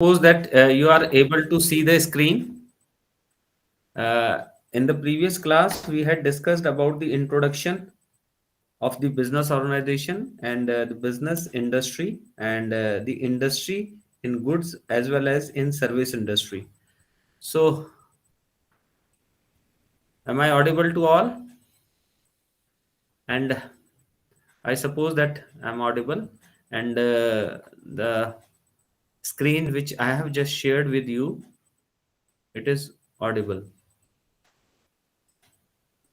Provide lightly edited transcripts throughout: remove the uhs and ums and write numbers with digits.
Suppose that you are able to see the screen. Uh, in the previous class, we had discussed about the introduction of the business organization and the business industry and the industry in goods as well as in service industry. So, am I audible to all? And I suppose that I'm audible. And the screen which I have just shared with you, it is audible.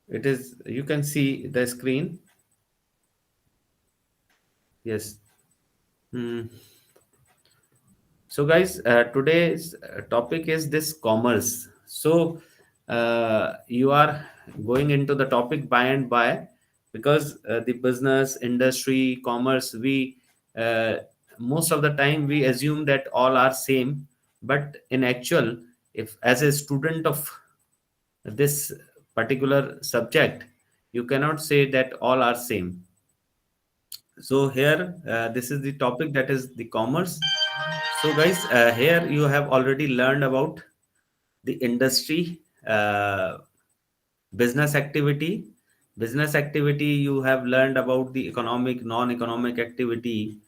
It is, you can see the screen. Yes. Hmm. So, guys, today's topic is this commerce. So, you are going into the topic by and by because the business, industry, commerce, we uh, most of the time we assume that all are same, but in actual, if as a student of this particular subject, you cannot say that all are same. So here, this is the topic, that is the commerce. So guys, here you have already learned about the industry, business activity. Business activity, you have learned about the economic, non-economic activity.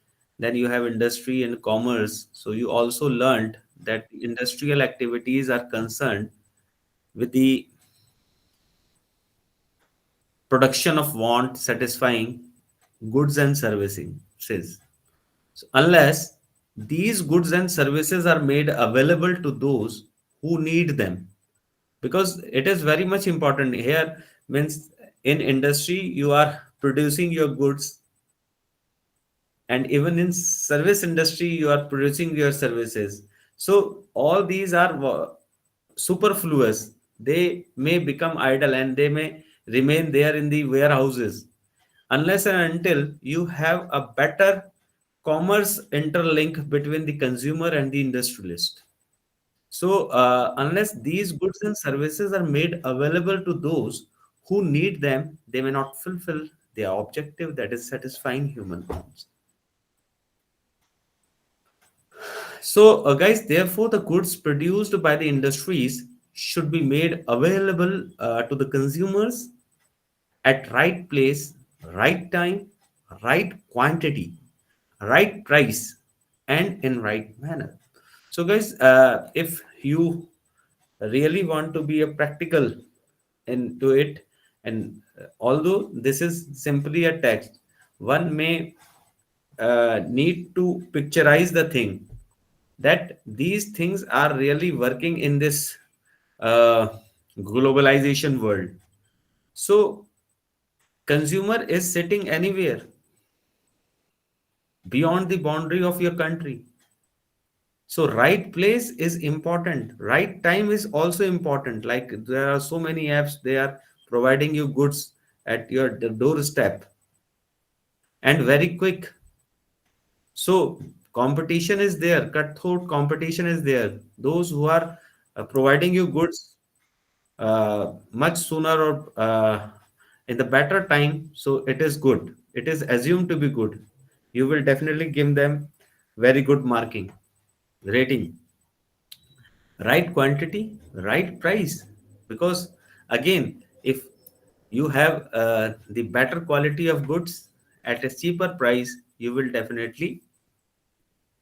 Then you have industry and commerce. So you also learned that industrial activities are concerned with the production of want satisfying goods and services. So unless these goods and services are made available to those who need them, because it is very much important here, means in industry you are producing your goods, and even in service industry you are producing your services. So all these are superfluous. They may become idle and they may remain there in the warehouses unless and until you have a better commerce interlink between the consumer and the industrialist. So, unless these goods and services are made available to those who need them, they may not fulfill their objective, that is satisfying human wants. So, guys, therefore, the goods produced by the industries should be made available to the consumers at right place, right time, right quantity, right price, and in right manner. So, guys, if you really want to be a practical into it, and although this is simply a text, one may need to picturize the thing that these things are really working in this uh, globalization world. So consumer is sitting anywhere beyond the boundary of your country. So right place is important, right time is also important. Like there are so many apps, they are providing you goods at your doorstep and very quick. So competition is there, cutthroat competition is there. Those who are providing you goods much sooner or in the better time, so it is good, it is assumed to be good, you will definitely give them very good marking, rating. Right quantity, right price, because again, if you have the better quality of goods at a cheaper price, you will definitely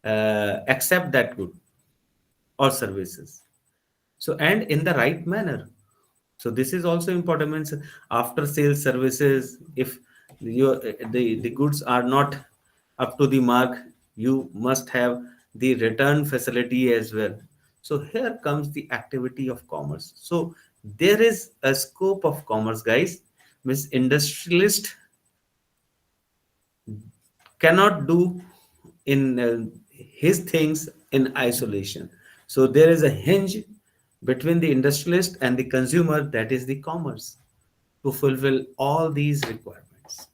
accept that good or services. So and in the right manner. So this is also important, means after sales services, if your the goods are not up to the mark, you must have the return facility as well. So here comes the activity of commerce. So there is a scope of commerce, guys. Means industrialist cannot do in his things in isolation. So there is a hinge between the industrialist and the consumer, that is the commerce, to fulfill all these requirements.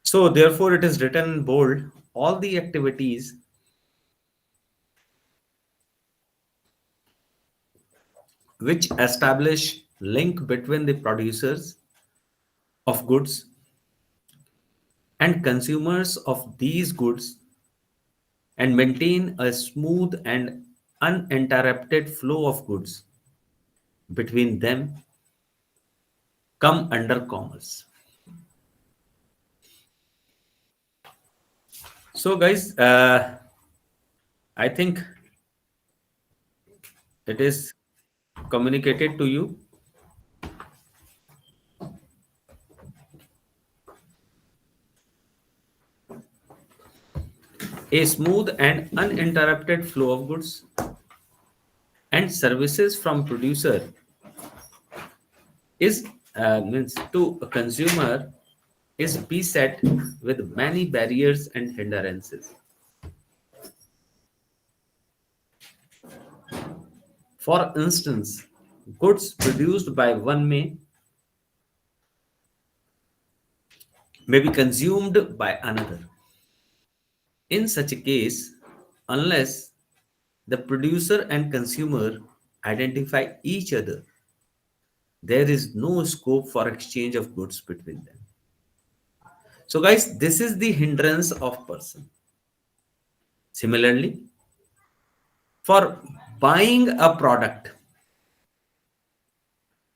So therefore it is written in bold, all the activities which establish link between the producers of goods and consumers of these goods and maintain a smooth and uninterrupted flow of goods between them come under commerce. So, guys, I think it is communicated to you. A smooth and uninterrupted flow of goods and services from producer is means to a consumer is beset with many barriers and hindrances. For instance, goods produced by one may be consumed by another. In such a case, unless the producer and consumer identify each other, there is no scope for exchange of goods between them. So, guys, this is the hindrance of person. Similarly, for buying a product,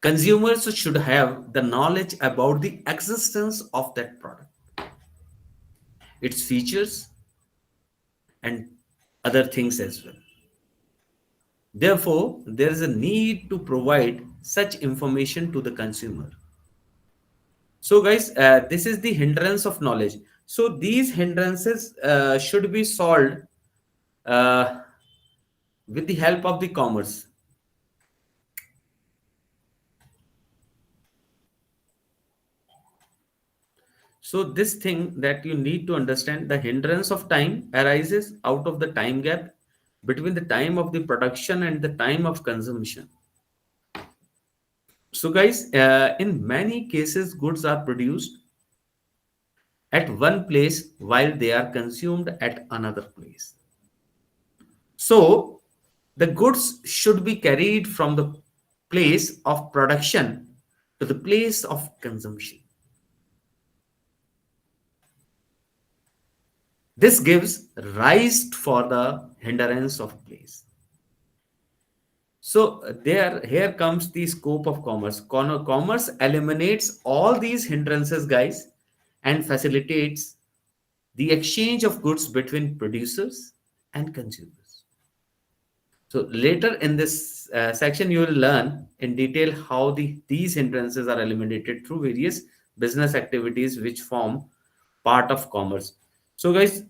consumers should have the knowledge about the existence of that product, its features, and other things as well. Therefore, there is a need to provide such information to the consumer. So, guys, this is the hindrance of knowledge. So, these hindrances should be solved uh, with the help of the commerce. So, this thing that you need to understand, the hindrance of time arises out of the time gap between the time of the production and the time of consumption. So, guys, in many cases, goods are produced at one place while they are consumed at another place. So, the goods should be carried from the place of production to the place of consumption. This gives rise for the hindrance of place. So there here comes the scope of commerce. Commerce eliminates all these hindrances, guys, and facilitates the exchange of goods between producers and consumers. So later in this section, you will learn in detail how these hindrances are eliminated through various business activities which form part of commerce. So, guys,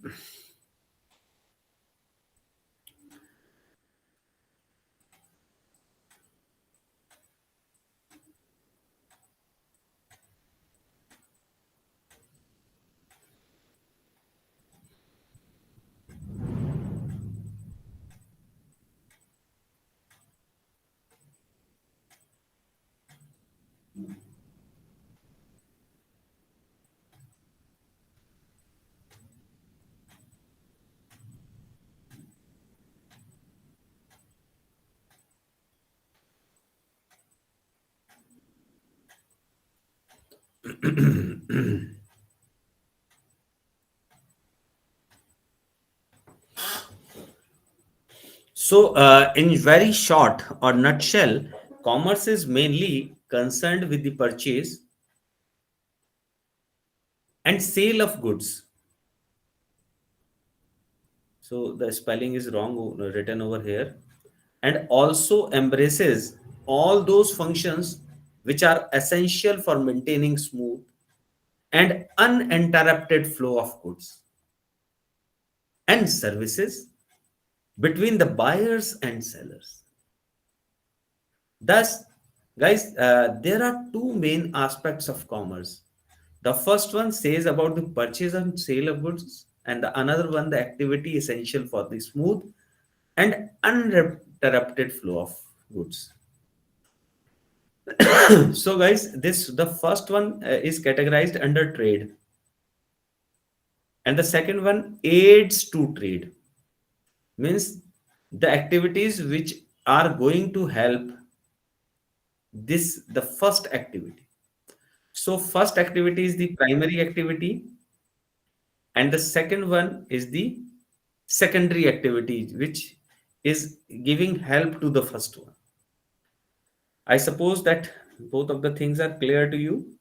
so in very short or nutshell, commerce is mainly concerned with the purchase and sale of goods. So the spelling is wrong written over here, and also embraces all those functions which are essential for maintaining smooth and uninterrupted flow of goods and services between the buyers and sellers. Thus, guys, there are two main aspects of commerce. The first one says about the purchase and sale of goods, and the another one, the activity essential for the smooth and uninterrupted flow of goods. So, guys, this the first one is categorized under trade, and the second one aids to trade, means the activities which are going to help this the first activity. So first activity is the primary activity, and the second one is the secondary activity which is giving help to the first one. I suppose that both of the things are clear to you.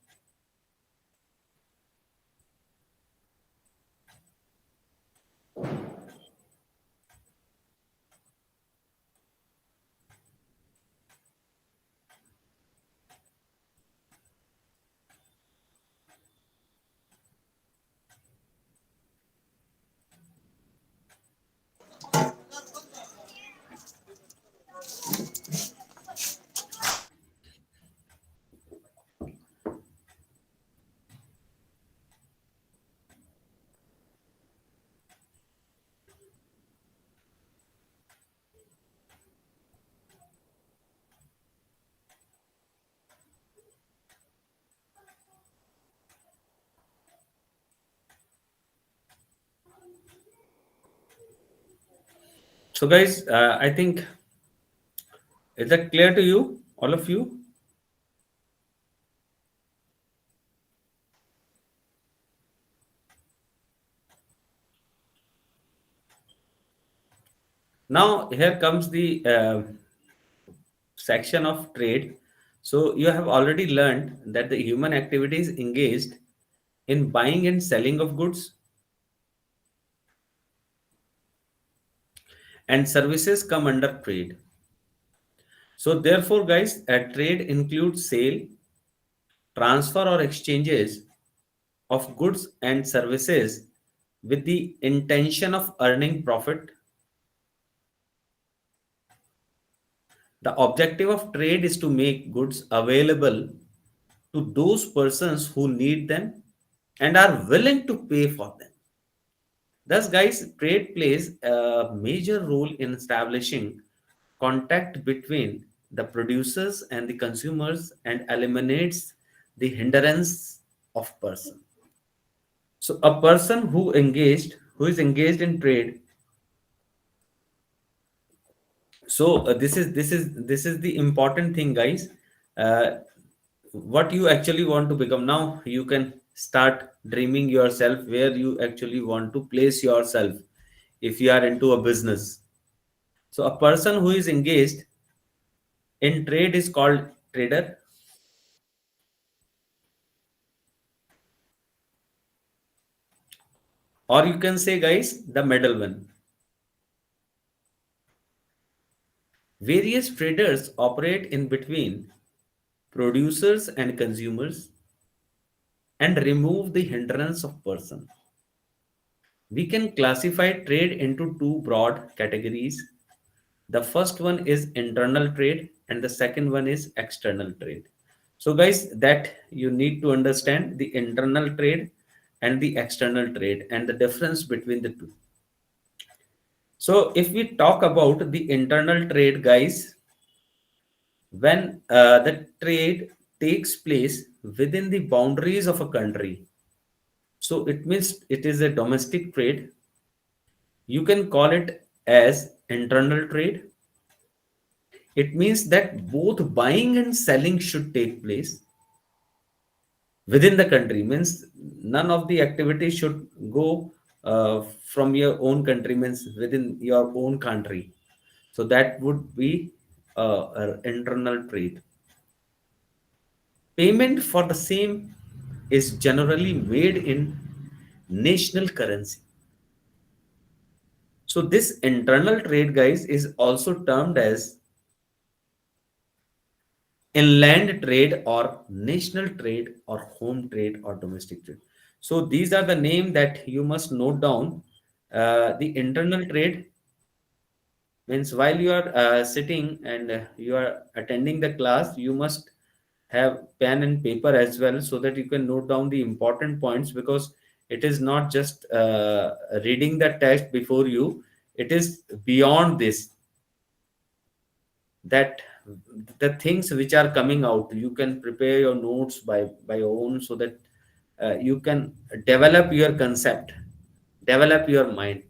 So, guys, I think, is that clear to you, all of you? Now, here comes the section of trade. So, you have already learned that the human activity is engaged in buying and selling of goods, and services come under trade. So, therefore, guys, a trade includes sale, transfer, or exchanges of goods and services with the intention of earning profit. The objective of trade is to make goods available to those persons who need them and are willing to pay for them. Thus, guys, trade plays a major role in establishing contact between the producers and the consumers and eliminates the hindrance of person. So, a person who is engaged in trade. So, this is the important thing, guys. Uh, what you actually want to become now, you can start dreaming yourself where you actually want to place yourself if you are into a business. So a person who is engaged in trade is called trader, or you can say, guys, the middleman. Various traders operate in between producers and consumers and remove the hindrance of person. We can classify trade into two broad categories. The first one is internal trade, and the second one is external trade. So, guys, that you need to understand the internal trade and the external trade and the difference between the two. So, if we talk about the internal trade, guys, when the trade takes place within the boundaries of a country, so it means it is a domestic trade. You can call it as internal trade. It means that both buying and selling should take place within the country. Means none of the activities should go from your own country, means within your own country. So that would be internal trade. Payment for the same is generally made in national currency. So this internal trade, guys, is also termed as inland trade or national trade or home trade or domestic trade. So these are the name that you must note down. The internal trade means while you are sitting and you are attending the class, you must have pen and paper as well so that you can note down the important points, because it is not just reading the text before you, it is beyond this, that the things which are coming out, you can prepare your notes by your own, so that you can develop your concept, develop your mind.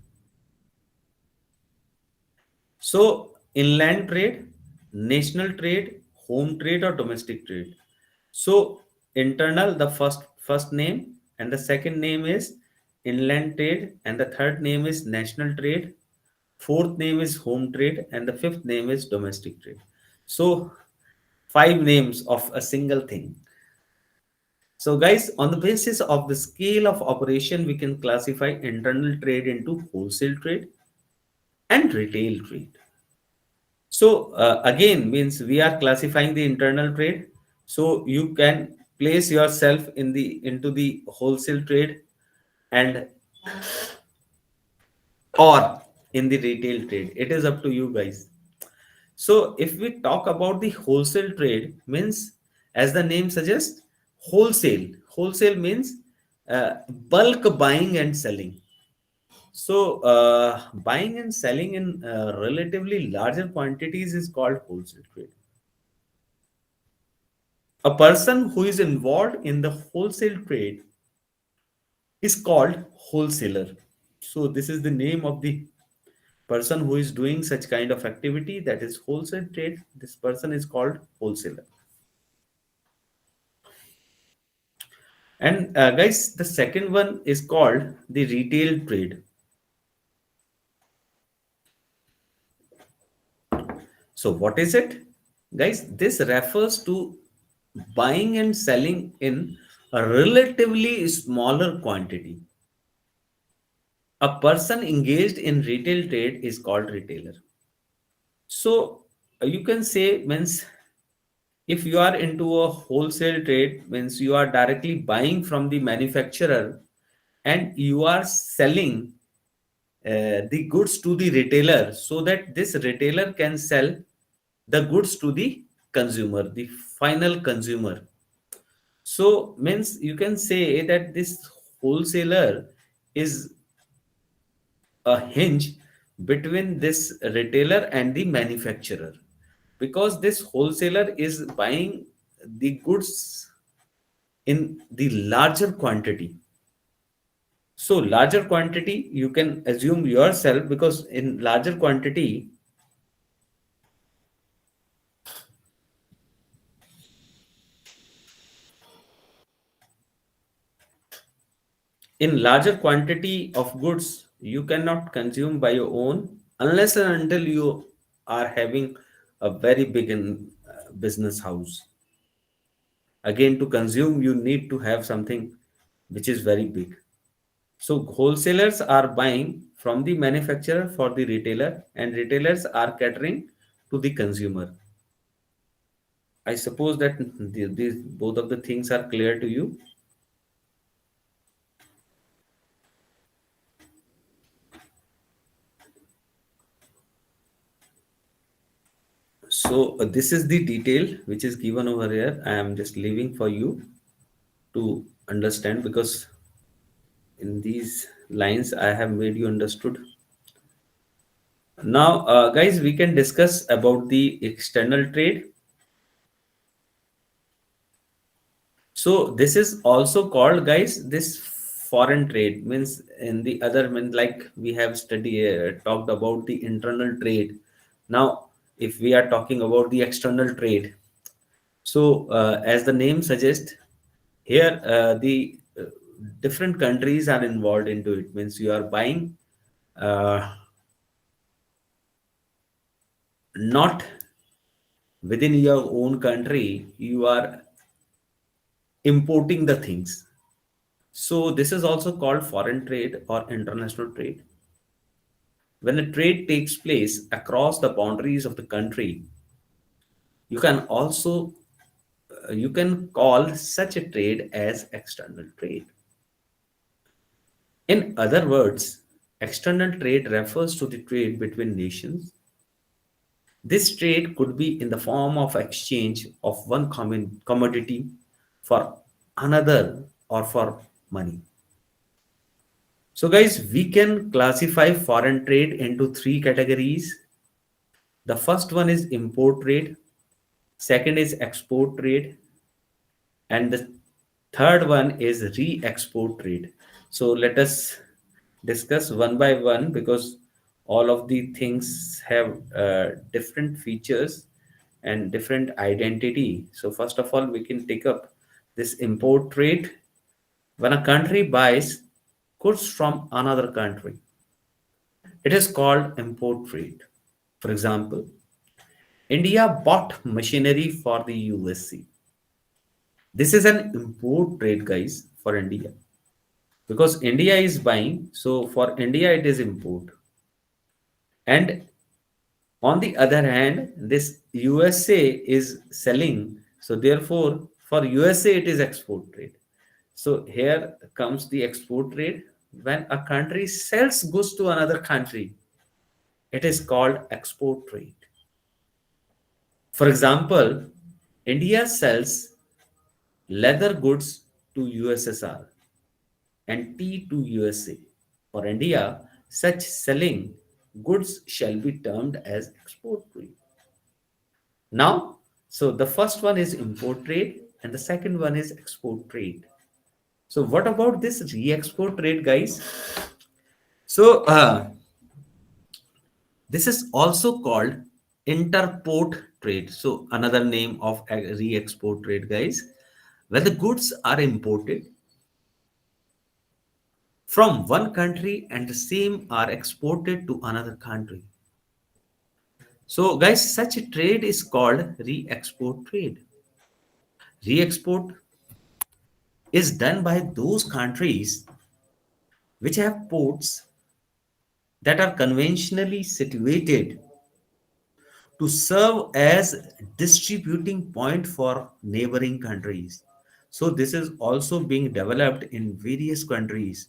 So inland trade, national trade, home trade or domestic trade. So internal, the first name, and the second name is inland trade, and the third name is national trade, fourth name is home trade, and the fifth name is domestic trade. So, five names of a single thing. So, guys, on the basis of the scale of operation, we can classify internal trade into wholesale trade and retail trade. So, again, means we are classifying the internal trade. So, you can place yourself in the into the wholesale trade and or in the retail trade. It is up to you guys. So, if we talk about the wholesale trade, means as the name suggests, wholesale. Wholesale means bulk buying and selling. So, buying and selling in relatively larger quantities is called wholesale trade. A person who is involved in the wholesale trade is called wholesaler. So, this is the name of the person who is doing such kind of activity, that is wholesale trade. This person is called wholesaler. And guys, the second one is called the retail trade. So, what is it? Guys, this refers to buying and selling in a relatively smaller quantity. A person engaged in retail trade is called retailer. So, you can say, means if you are into a wholesale trade, means you are directly buying from the manufacturer and you are selling the goods to the retailer, so that this retailer can sell the goods to the consumer, the final consumer. So, means you can say that this wholesaler is a hinge between this retailer and the manufacturer, because this wholesaler is buying the goods in the larger quantity. So, larger quantity you can assume yourself, because in larger quantity, in larger quantity of goods you cannot consume by your own, unless and until you are having a very big business house. Again, to consume you need to have something which is very big. So wholesalers are buying from the manufacturer for the retailer, and retailers are catering to the consumer. I suppose that these both of the things are clear to you. So this is the detail which is given over here. I am just leaving for you to understand, because in these lines I have made you understood. Now, guys, we can discuss about the external trade. So this is also called, guys, this foreign trade. Means in the other, mean, like we have talked about the internal trade. Now, if we are talking about the external trade, so as the name suggests, here the different countries are involved into it. Means you are buying uh, not within your own country, you are importing the things. So this is also called foreign trade or international trade. When a trade takes place across the boundaries of the country, you can also you can call such a trade as external trade. In other words, external trade refers to the trade between nations. This trade could be in the form of exchange of one common commodity for another, or for money. So, guys, we can classify foreign trade into three categories. The first one is import trade, second is export trade, and the third one is re-export trade. So let us discuss one by one, because all of the things have different features and different identity. So first of all, we can take up this import trade. When a country buys goods from another country. It is called import trade. For example, India bought machinery for the USC. This is an import trade, guys, for India because India is buying, so for India it is import. And on the other hand, this USA is selling, so therefore for USA it is export trade. So here comes the export trade. When a country sells goods to another country, it is called export trade. For example, India sells leather goods to USSR and tea to USA. For India, such selling goods shall be termed as export trade. Now, so the first one is import trade and the second one is export trade. So what about this re-export trade, guys? So this is also called interport trade. So another name of a re-export trade, guys, where the goods are imported from one country and the same are exported to another country. So, guys, such a trade is called re-export trade. Re-export is done by those countries which have ports that are conventionally situated to serve as distributing point for neighboring countries. So this is also being developed in various countries.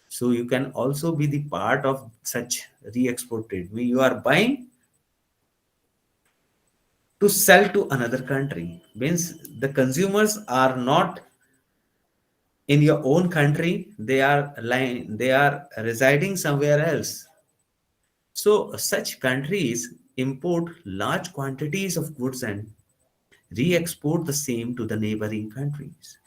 So you can also be the part of such re-export trade. When you are buying to sell to another country, means the consumers are not in your own country; they are residing somewhere else. So such countries import large quantities of goods and re-export the same to the neighboring countries.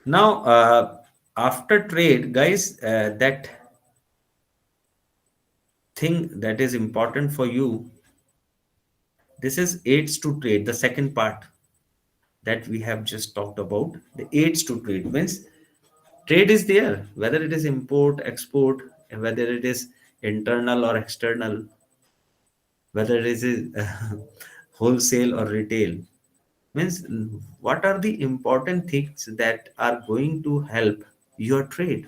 Now, after trade, guys, that thing that is important for you, this is aids to trade, the second part that we have just talked about. The aids to trade means trade is there, whether it is import, export, and whether it is internal or external, whether it is wholesale or retail. Means what are the important things that are going to help your trade?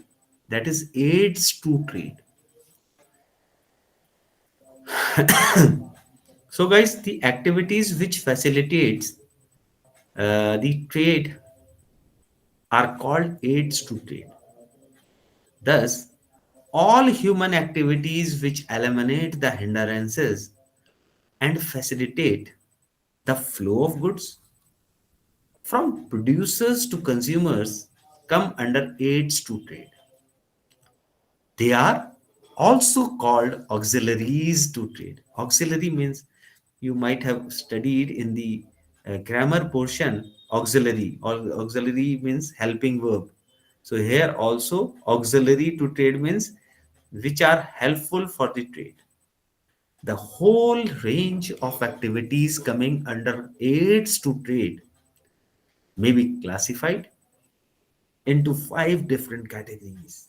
That is aids to trade. So, guys, the activities which facilitates the trade are called aids to trade. Thus, all human activities which eliminate the hindrances and facilitate the flow of goods from producers to consumers come under aids to trade. They are also called auxiliaries to trade. Auxiliary means you might have studied in the grammar portion auxiliary. Auxiliary means helping verb. So here also auxiliary to trade means which are helpful for the trade. The whole range of activities coming under aids to trade may be classified into five different categories.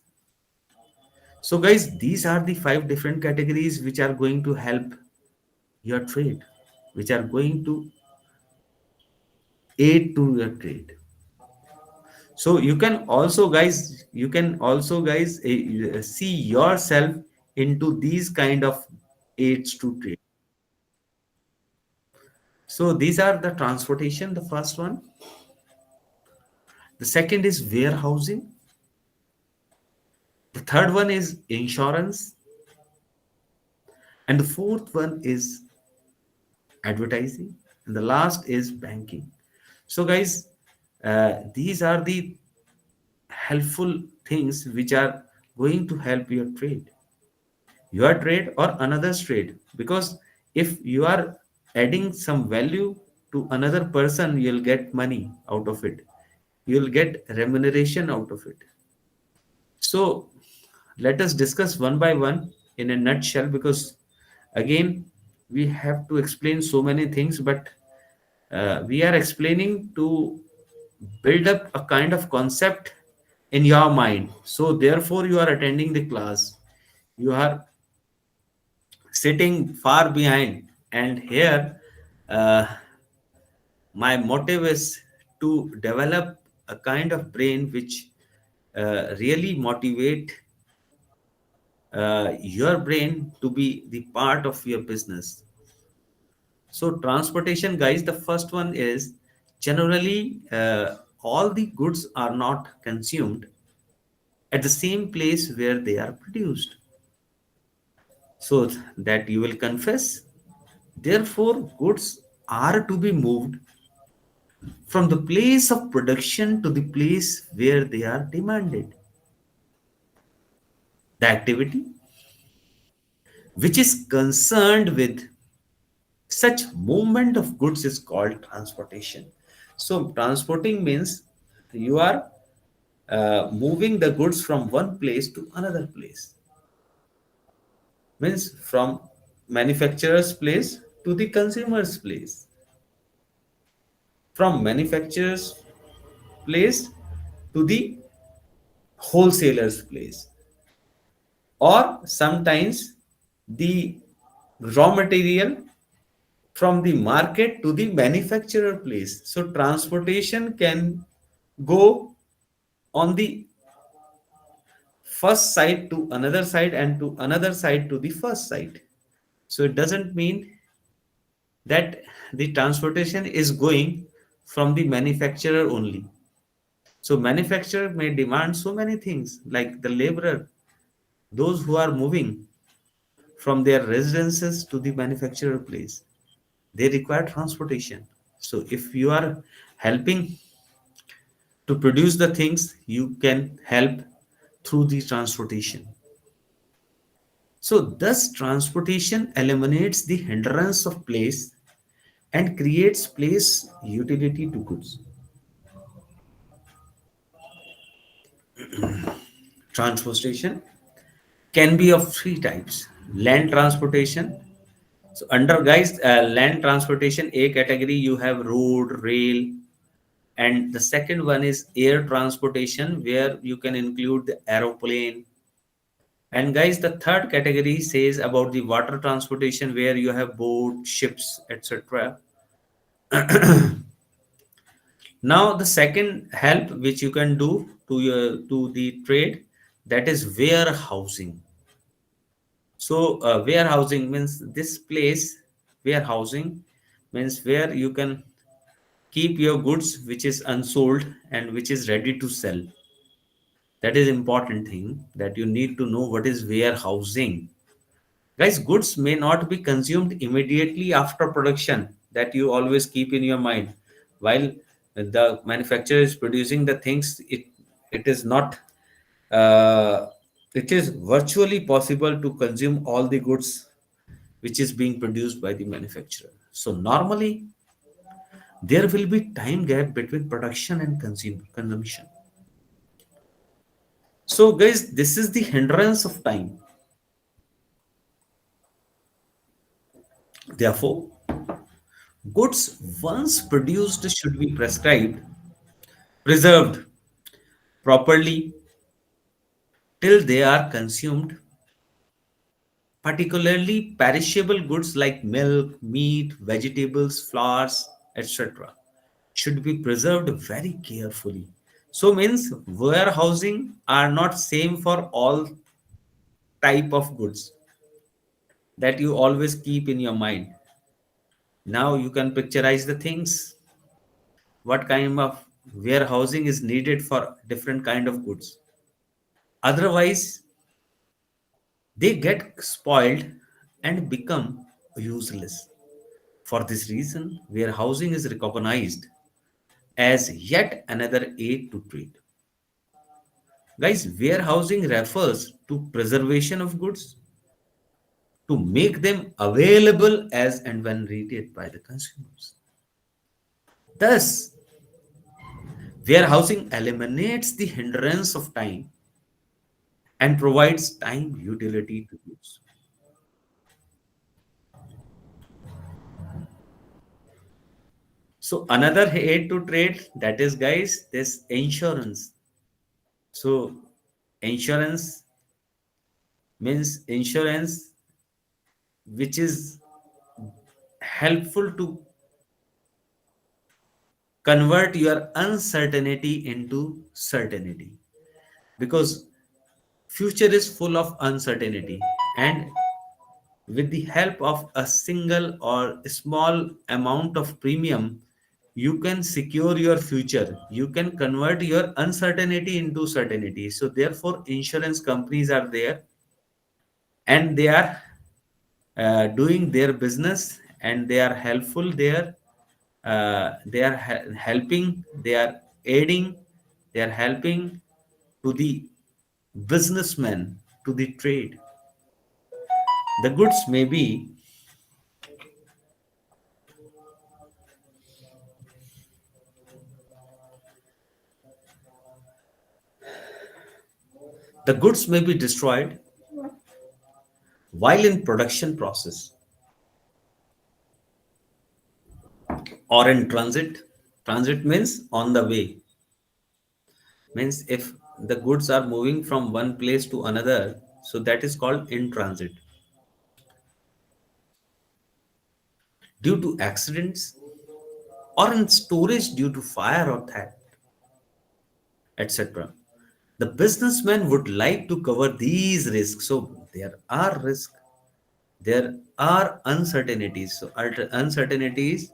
So, guys, these are the five different categories which are going to help your trade, which are going to aid to your trade. So, you can also, guys, see yourself into these kind of aids to trade. So, these are the transportation, the first one. The second is warehousing. The third one is insurance. And the fourth one is advertising. And the last is banking. So, guys, these are the helpful things which are going to help your trade or another's trade. Because if you are adding some value to another person, you'll get money out of it, you'll get remuneration out of it. So, let us discuss one by one in a nutshell because again, we have to explain so many things, but We are explaining to build up a kind of concept in your mind. So therefore you are attending the class, you are sitting far behind, and here uh, my motive is to develop a kind of brain which really motivate your brain to be the part of your business. So transportation, guys, the first one is generally all the goods are not consumed at the same place where they are produced. So that you will confess. Therefore, goods are to be moved from the place of production to the place where they are demanded. The activity which is concerned with such movement of goods is called transportation. So transporting means you are moving the goods from one place to another place, means from manufacturer's place to the consumer's place, from manufacturer's place to the wholesaler's place, or sometimes the raw material from the market to the manufacturer place. So transportation can go on the first side to another side and to another side to the first side. So it doesn't mean that the transportation is going from the manufacturer only. So manufacturer may demand so many things like the laborer, those who are moving from their residences to the manufacturer place. They require transportation. So if you are helping to produce the things, you can help through the transportation. So thus transportation eliminates the hindrance of place and creates place utility to goods. Transportation can be of three types. Land transportation. So under guys, land transportation, A category you have road, rail, and the second one is air transportation where you can include the aeroplane. And guys, the third category says about the water transportation where you have boat, ships, etc. Now the second help which you can do to your to the trade, that is warehousing. So warehousing means this place, warehousing means where you can keep your goods which is unsold and which is ready to sell. That is important thing that you need to know what is warehousing. Guys, goods may not be consumed immediately after production. That you always keep in your mind. While the manufacturer is producing the things, it is not. Uh, it is virtually possible to consume all the goods which is being produced by the manufacturer. So normally there will be time gap between production and consumption. So guys, this is the hindrance of time. Therefore, goods once produced should be prescribed, preserved properly till they are consumed, particularly perishable goods like milk, meat, vegetables, flowers, etc. should be preserved very carefully. So means warehousing are not same for all type of goods, that you always keep in your mind. Now you can picturize the things, what kind of warehousing is needed for different kind of goods. Otherwise they get spoiled and become useless. For this reason, warehousing is recognized as yet another aid to trade. Guys, warehousing refers to preservation of goods to make them available as and when needed by the consumers. Thus, warehousing eliminates the hindrance of time and provides time utility to goods. So another aid to trade, that is, guys, this insurance. So insurance means insurance which is helpful to convert your uncertainty into certainty, because future is full of uncertainty, and with the help of a single or small amount of premium, you can secure your future. You can convert your uncertainty into certainty. So therefore insurance companies are there, and they are doing their business, and they are helpful there. They are helping, they are aiding, they are helping to the businessmen, to the trade. The goods may be, the goods may be destroyed while in production process or in transit. Transit means on the way, means if the goods are moving from one place to another, so that is called in transit, due to accidents, or in storage due to fire or theft, etc. The businessman would like to cover these risks. So there are risks, there are uncertainties. So uncertainties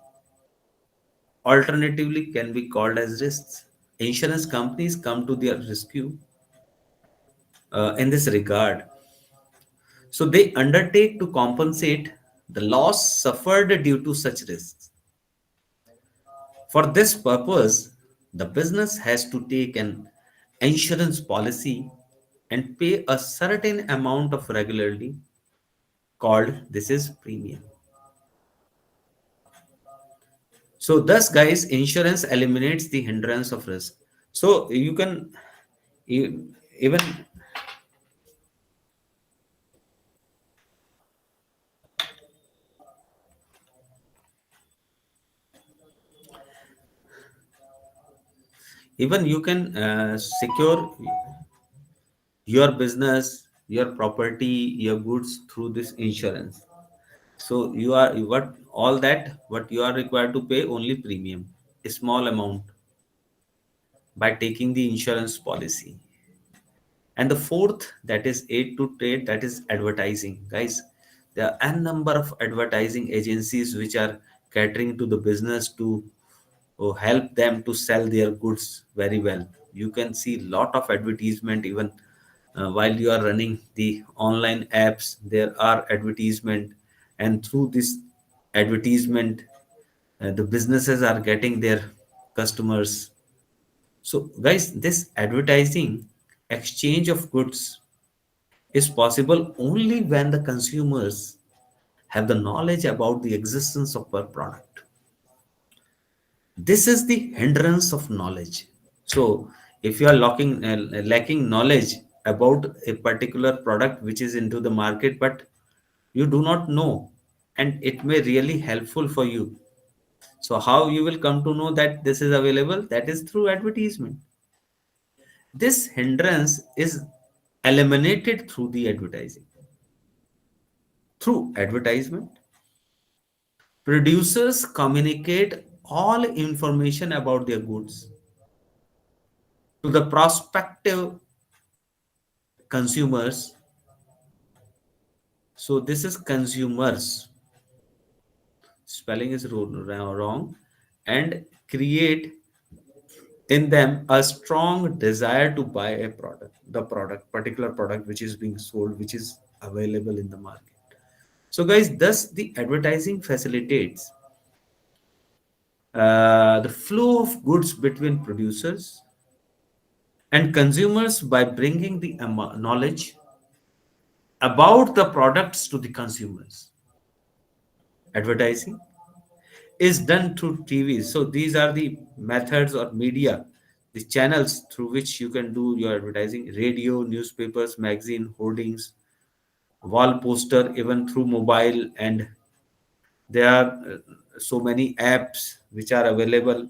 alternatively can be called as risks. Insurance companies come to their rescue in this regard. So they undertake to compensate the loss suffered due to such risks. For this purpose, the business has to take an insurance policy and pay a certain amount of regularly, called this is premium. So thus, guys, insurance eliminates the hindrance of risk. So you can e- even even you can secure your business, your property, your goods through this insurance. So you are what all that what you are required to pay only premium, a small amount, by taking the insurance policy. And the fourth, that is aid to trade, that is advertising. Guys, there are a number of advertising agencies which are catering to the business to help them to sell their goods very well. You can see lot of advertisement even while you are running the online apps. There are advertisement, and through this advertisement, the businesses are getting their customers. So, guys, this advertising exchange of goods is possible only when the consumers have the knowledge about the existence of a product. This is the hindrance of knowledge. So, if you are lacking knowledge about a particular product which is into the market, but you do not know, and it may really helpful for you. So, how you will come to know that this is available? That is through advertisement. This hindrance is eliminated through the advertising. Through advertisement, producers communicate all information about their goods to the prospective consumers. So this is consumers. Spelling is wrong, and create in them a strong desire to buy a product, the product, particular product which is being sold, which is available in the market. So, guys, thus the advertising facilitates the flow of goods between producers and consumers by bringing the knowledge about the products to the consumers. Advertising is done through TV. So these are the methods or media, the channels through which you can do your advertising: radio, newspapers, magazine, hoardings, wall poster, even through mobile and There are so many apps which are available,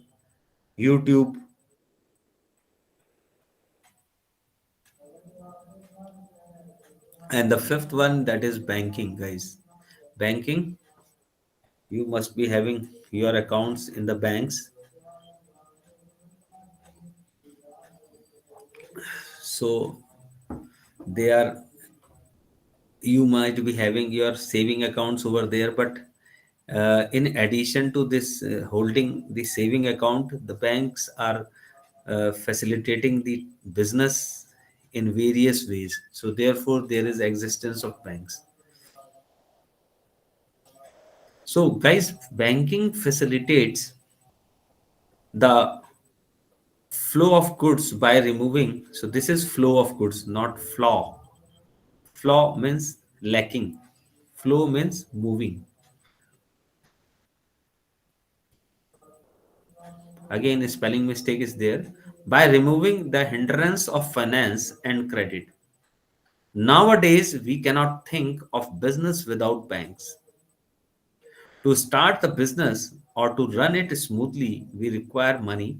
YouTube. And the fifth one, that is banking, guys. Banking, you must be having your accounts in the banks. So they are, you might be having your saving accounts over there, but in addition to this holding the saving account, the banks are facilitating the business in various ways. So therefore there is existence of banks. So guys, banking facilitates the flow of goods by removing, so this is flow of goods, not flaw. Flaw means lacking, flow means moving. Again, a spelling mistake is there. By removing the hindrance of finance and credit. Nowadays, we cannot think of business without banks. To start the business or to run it smoothly, we require money.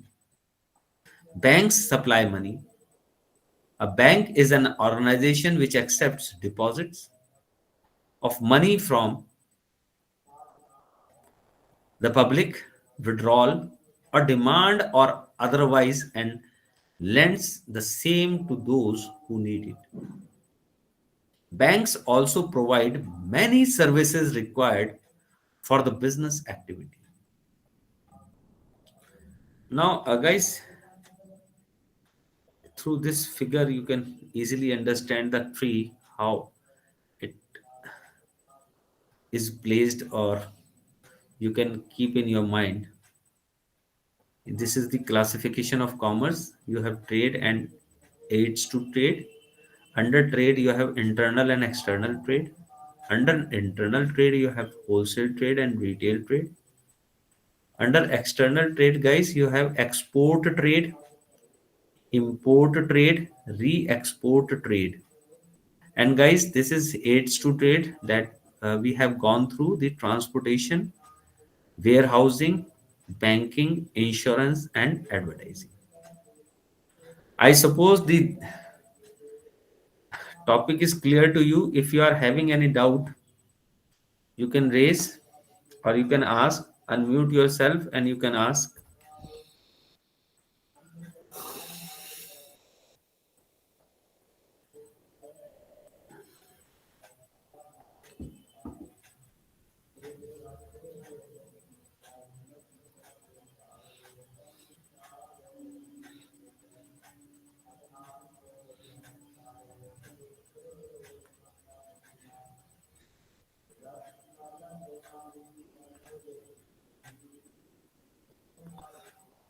Banks supply money. A bank is an organization which accepts deposits of money from the public, withdrawal or demand or otherwise, and lends the same to those who need it. Banks also provide many services required for the business activity. Now, guys, through this figure, you can easily understand the tree, how it is placed, or you can keep in your mind. This is the classification of commerce. You have trade and aids to trade. Under trade, you have internal and external trade. Under internal trade, you have wholesale trade and retail trade. Under external trade, guys, you have export trade, import trade, re-export trade. And guys, this is aids to trade that we have gone through: the transportation, warehousing, banking, insurance, and advertising. I suppose the topic is clear to you. If you are having any doubt, you can raise or you can ask, unmute yourself and you can ask.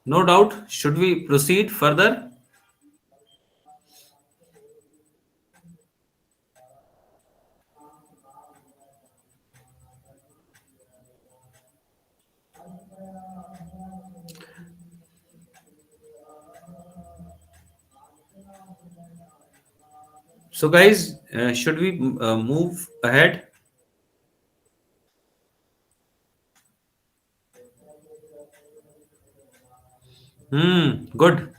No doubt. Should we proceed further? So, guys, should we move ahead? Good.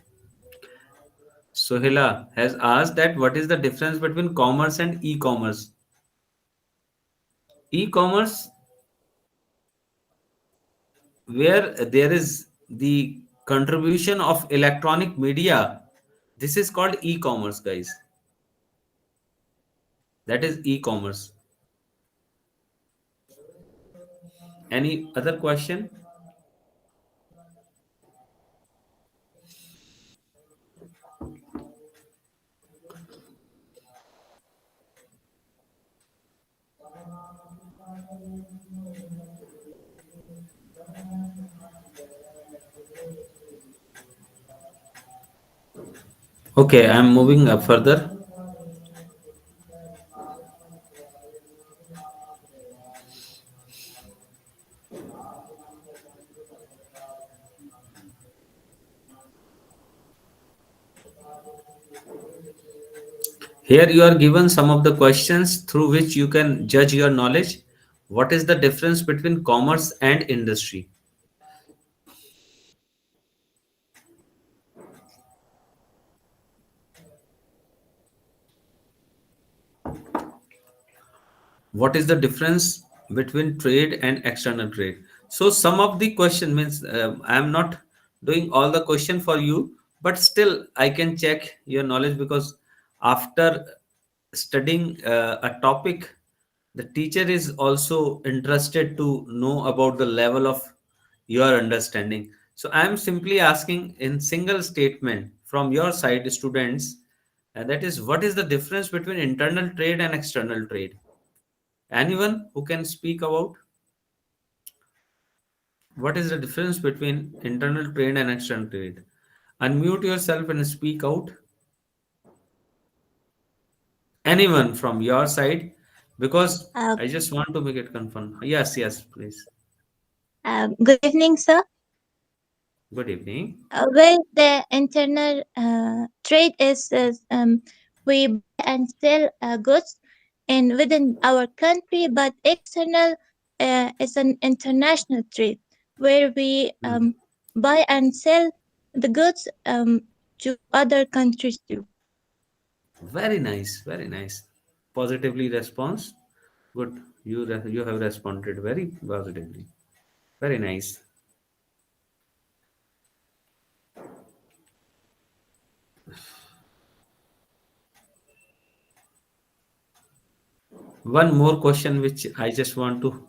Sohila has asked that what is the difference between commerce and e-commerce? E-commerce, where there is the contribution of electronic media, this is called e-commerce, guys. That is e-commerce. Any other question? Okay, I'm moving up further. Here you are given some of the questions through which you can judge your knowledge. What is the difference between commerce and industry? What is the difference between trade and external trade? So some of the question means, I am not doing all the question for you, but still I can check your knowledge, because after studying a topic, the teacher is also interested to know about the level of your understanding. So I am simply asking in single statement from your side, students, and that is, what is the difference between internal trade and external trade? Anyone who can speak about what is the difference between internal trade and external trade? Unmute yourself and speak out. Anyone from your side? Because Uh, I just want to make it confirm. Yes, yes, please. Good evening, sir. Good evening. Well, the internal trade is we buy and sell goods in within our country, but external is an international trade where we Hmm. buy and sell the goods to other countries too. Very nice, very nice. Positively response. Good. You have responded very positively. Very nice. One more question which I just want to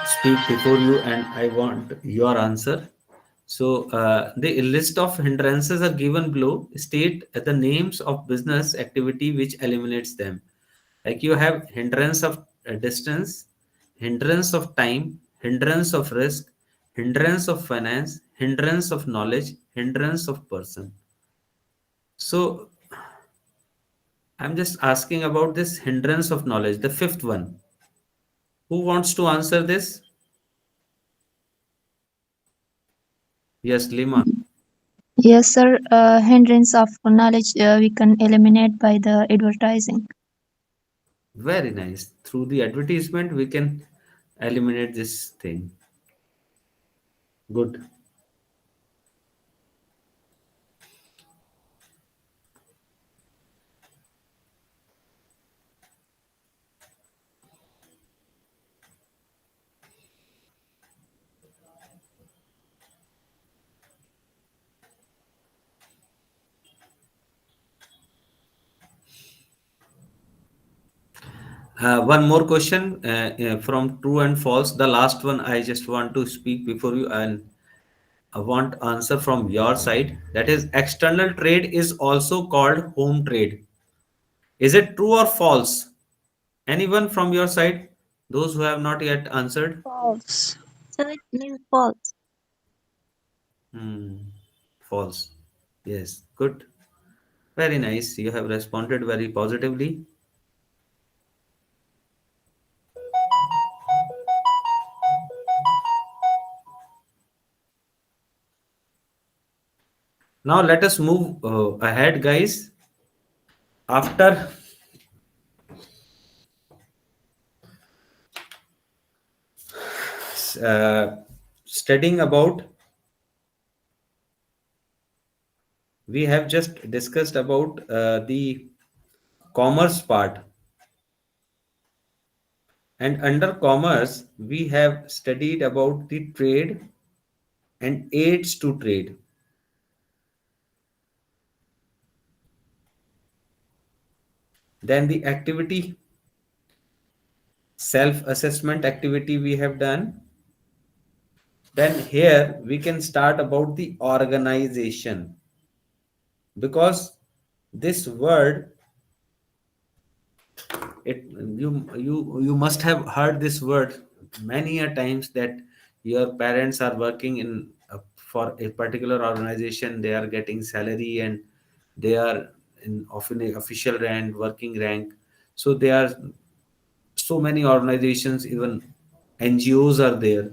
speak before you, and I want your answer. So, the list of hindrances are given below. State the names of business activity which eliminates them. Like you have hindrance of distance, hindrance of time, hindrance of risk, hindrance of finance, hindrance of knowledge, hindrance of person. So, I'm just asking about this hindrance of knowledge, the fifth one. Who wants to answer this? Yes, Lima. Yes, sir. Hindrance of knowledge we can eliminate by the advertising. Very nice. Through the advertisement, we can eliminate this thing. Good. One more question from true and false. The last one I just want to speak before you, and I want answer from your side. That is, external trade is also called home trade. Is it true or false? Anyone from your side? Those who have not yet answered? False. So it means false. Hmm. False. Yes. Good. Very nice. You have responded very positively. Now let us move ahead, guys. After uh, studying about, we have just discussed about the commerce part, and under commerce we have studied about the trade and aids to trade. Then the activity, self assessment activity we have done. Then here we can start about the organization, because this word, it you must have heard this word many a times, that your parents are working in for a particular organization, they are getting salary, and they are in often a official rank, working rank. So they are so many organizations, even NGOs are there.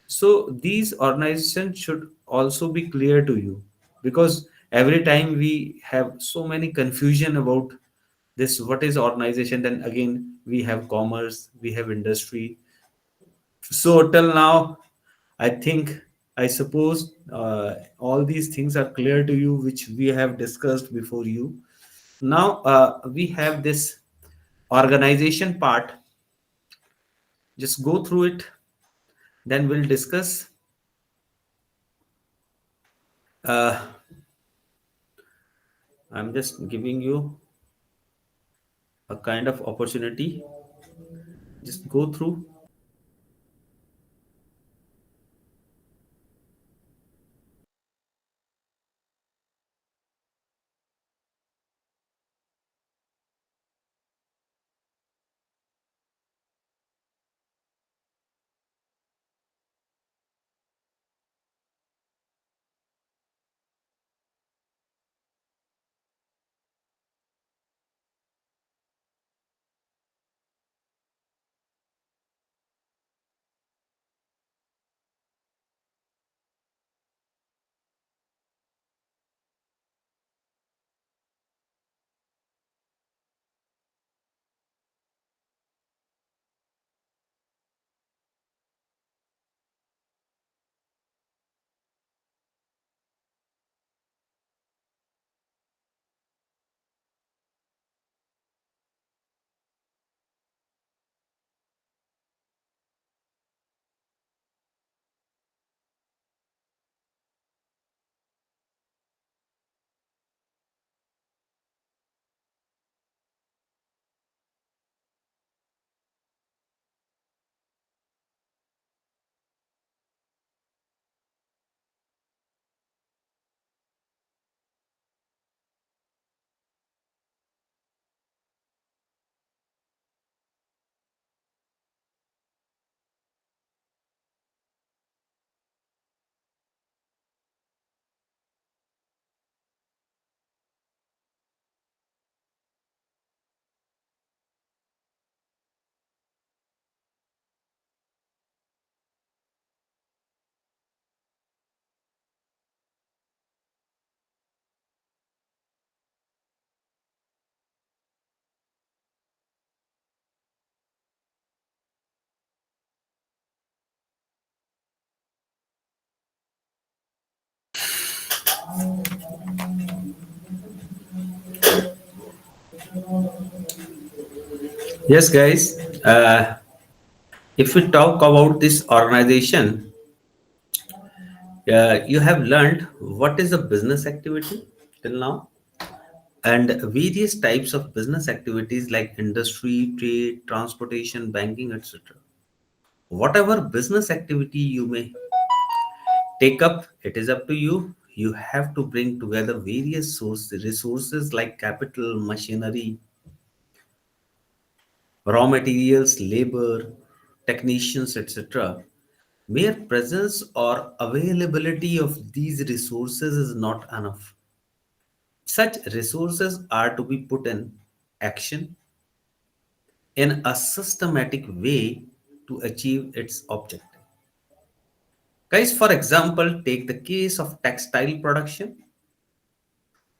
So these organizations should also be clear to you, because every time we have so many confusion about this, what is organization, then again we have commerce, we have industry. So till now, I think, I suppose, all these things are clear to you, which we have discussed before you. Now we have this organization part. Just go through it, then we'll discuss. Uh, I'm just giving you a kind of opportunity. Just go through. Yes, guys. If we talk about this organization, you have learned what is a business activity till now, and various types of business activities like industry, trade, transportation, banking, etc. Whatever business activity you may take up, it is up to you. You have to bring together various resources like capital, machinery, raw materials, labor, technicians, etc. Mere presence or availability of these resources is not enough. Such resources are to be put in action in a systematic way to achieve its objective. Guys, for example, take the case of textile production.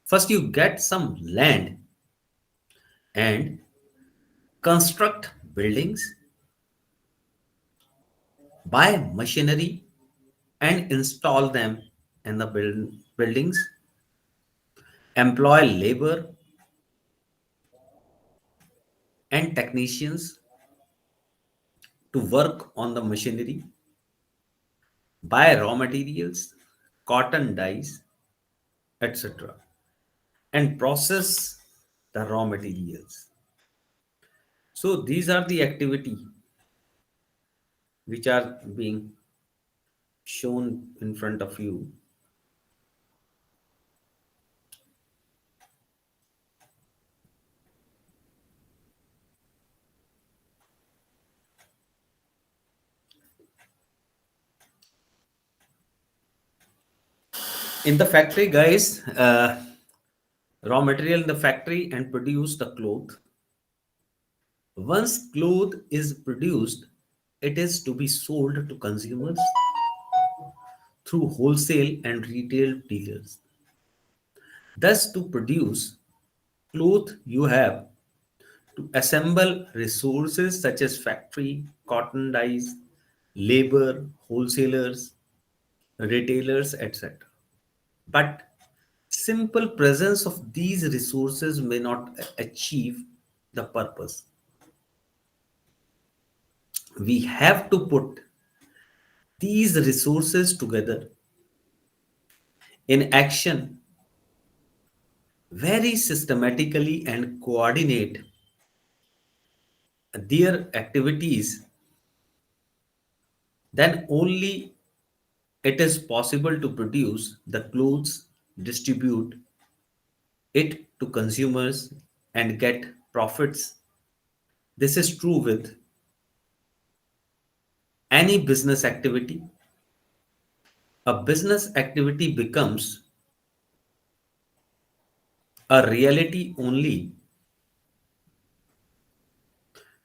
First, you get some land and construct buildings, buy machinery and install them in the buildings, employ labor and technicians to work on the machinery, buy raw materials, cotton dyes, etc., and process the raw materials. So these are the activity which are being shown in front of you. In the factory, guys, raw material in the factory and produce the cloth. Once cloth is produced, it is to be sold to consumers through wholesale and retail dealers. Thus, to produce cloth, you have to assemble resources such as factory, cotton dyes, labor, wholesalers, retailers, etc. But simple presence of these resources may not achieve the purpose. We have to put these resources together in action very systematically and coordinate their activities, then only it is possible to produce the clothes, distribute it to consumers, and get profits. This is true with any business activity. A business activity becomes a reality only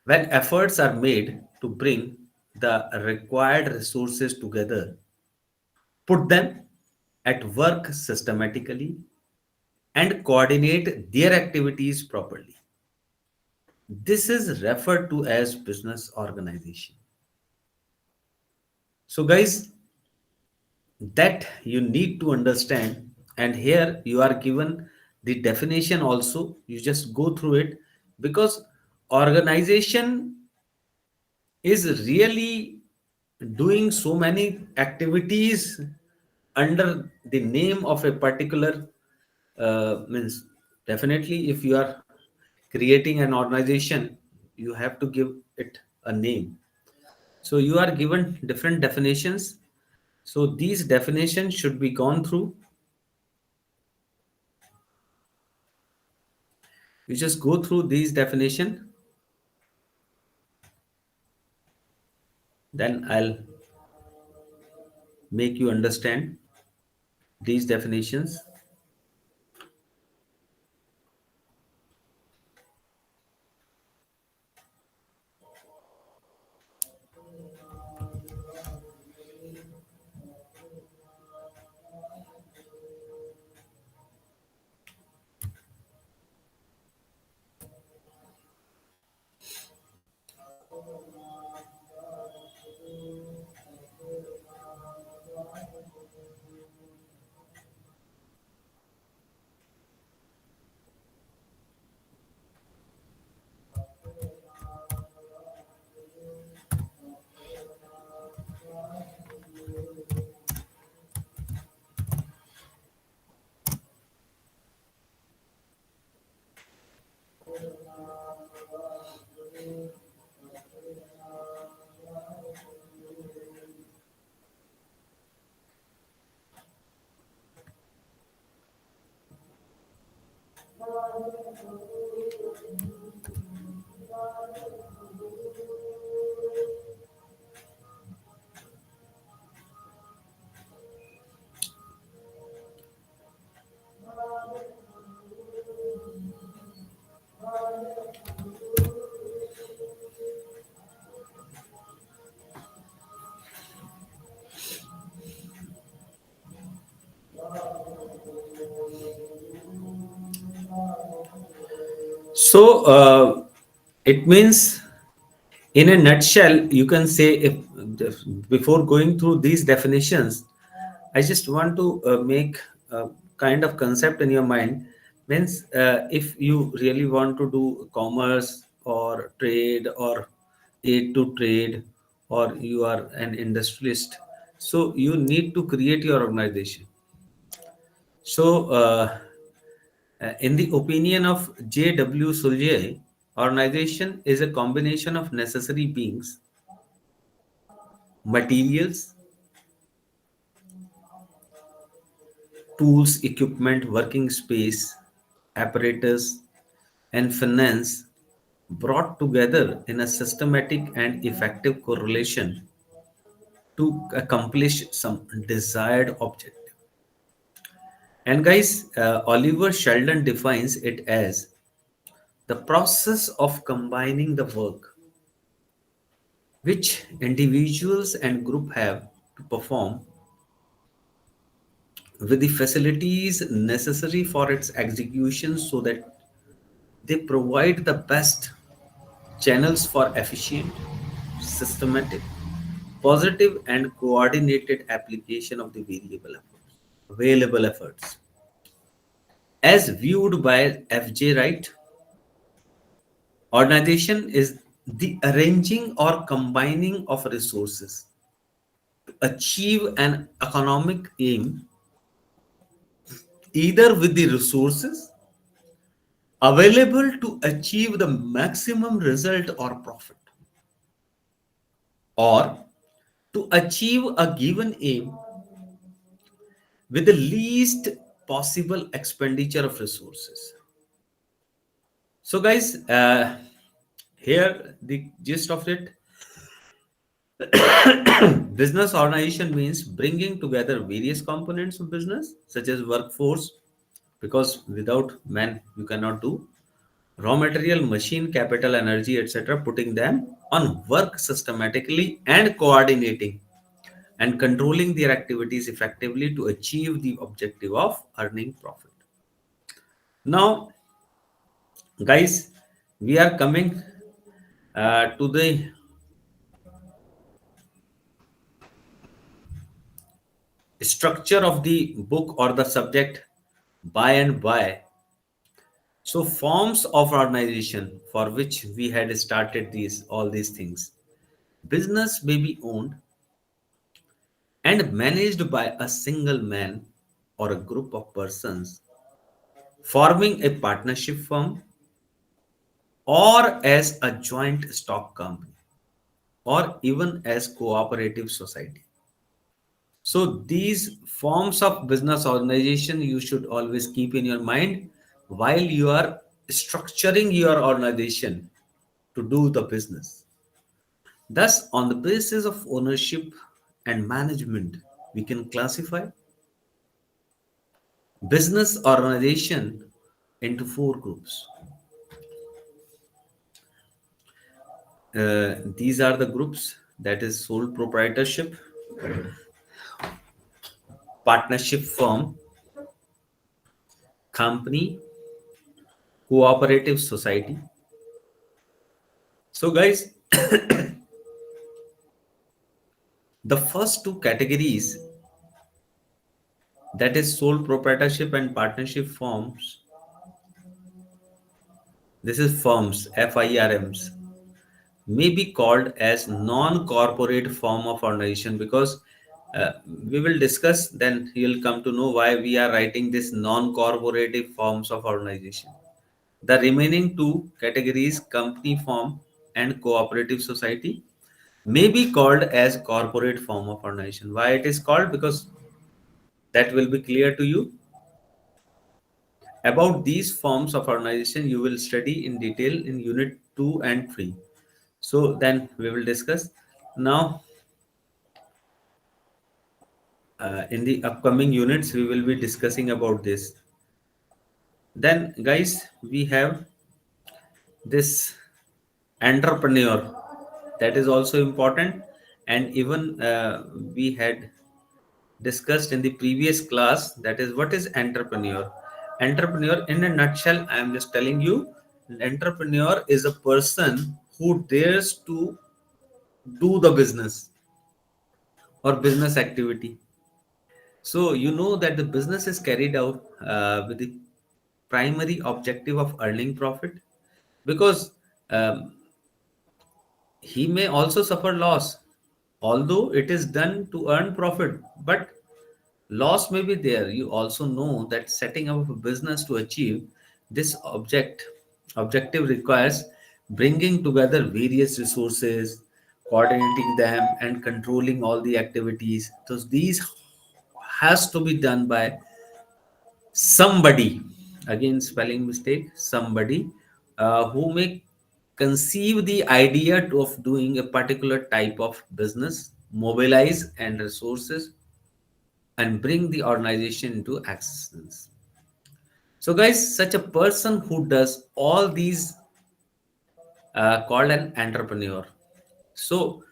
when efforts are made to bring the required resources together, put them at work systematically, and coordinate their activities properly. This is referred to as business organization. So, guys, that you need to understand, and here you are given the definition also. You just go through it because organization is really doing so many activities under the name of a particular means definitely if you are creating an organization you have to give it a name. So you are given different definitions, so these definitions should be gone through. You just go through these definition, then I'll make you understand these definitions. So it means, in a nutshell, you can say, if before going through these definitions, I just want to make a kind of concept in your mind. Means if you really want to do commerce or trade or aid to trade, or you are an industrialist, so you need to create your organization. So in the opinion of J.W. Sulje, organization is a combination of necessary beings, materials, tools, equipment, working space, apparatus, and finance brought together in a systematic and effective correlation to accomplish some desired objective. And guys, Oliver Sheldon defines it as the process of combining the work which individuals and group have to perform with the facilities necessary for its execution, so that they provide the best channels for efficient, systematic, positive and coordinated application of the variable efforts, available efforts, as viewed by FJ Wright. Organization is the arranging or combining of resources to achieve an economic aim, either with the resources available to achieve the maximum result or profit, or to achieve a given aim with the least possible expenditure of resources. So, guys, here the gist of it: business organization means bringing together various components of business, such as workforce, because without man you cannot do, raw material, machine, capital, energy, etc., putting them on work systematically and coordinating and controlling their activities effectively to achieve the objective of earning profit. Now, guys, we are coming to the structure of the book or the subject by and by. So, forms of organization for which we had started these all these things. Business may be owned and managed by a single man or a group of persons forming a partnership firm, or as a joint stock company, or even as cooperative society. So these forms of business organization you should always keep in your mind while you are structuring your organization to do the business. Thus, on the basis of ownership and management, we can classify business organization into four groups. These are the groups, that is sole proprietorship, partnership firm, company, cooperative society. So, guys, the first two categories, that is sole proprietorship and partnership firms, this is firms, FIRMs, may be called as non-corporate form of organization, because we will discuss, then you'll come to know why we are writing this non-corporative forms of organization. The remaining two categories, company form and cooperative society, may be called as corporate form of organization. Why it is called? Because that will be clear to you. About these forms of organization you will study in detail in unit 2 and 3. So then we will discuss. Now, in the upcoming units we will be discussing about this. Then, guys, we have this entrepreneur, that is also important, and even we had discussed in the previous class, that is what is entrepreneur. Entrepreneur, in a nutshell, I am just telling you, entrepreneur is a person who dares to do the business or business activity. So you know that the business is carried out with the primary objective of earning profit, because um, he may also suffer loss, although it is done to earn profit, but loss may be there. You also know that setting up a business to achieve this objective requires bringing together various resources, coordinating them, and controlling all the activities. So these has to be done by somebody, again spelling mistake, somebody who may conceive the idea of doing a particular type of business, mobilize and resources, and bring the organization into existence. So, guys, such a person who does all these called an entrepreneur. So,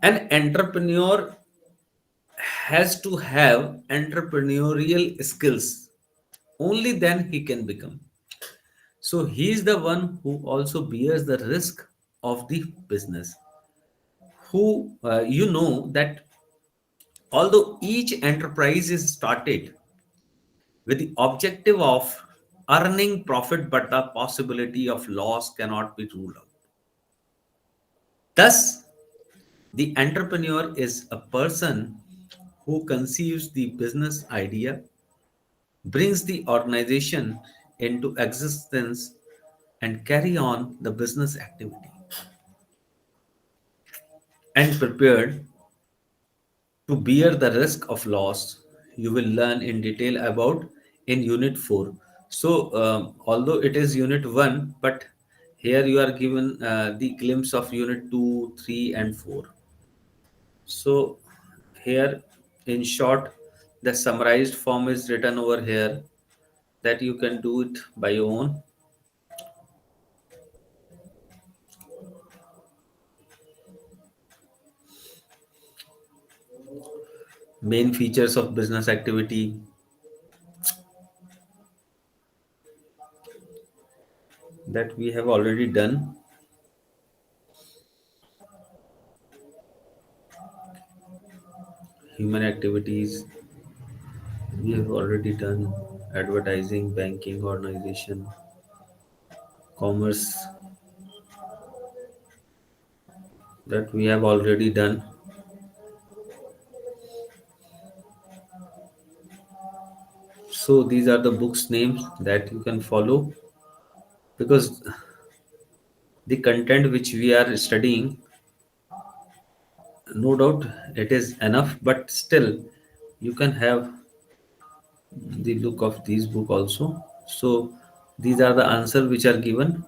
an entrepreneur has to have entrepreneurial skills. Only then he can become. So, he is the one who also bears the risk of the business, who you know that although each enterprise is started with the objective of earning profit, but the possibility of loss cannot be ruled out. Thus, the entrepreneur is a person who conceives the business idea, brings the organization into existence, and carry on the business activity, and prepared to bear the risk of loss. You will learn in detail about in unit 4. So although it is unit 1, but here you are given the glimpse of unit 2, 3 and 4. So here, in short, the summarized form is written over here, that you can do it by your own. Main features of business activity, that we have already done. Human activities, we have already done. Advertising, banking, organization, commerce, that we have already done. So these are the books names that you can follow, because the content which we are studying, no doubt it is enough, but still you can have the look of these book also. So these are the answer which are given,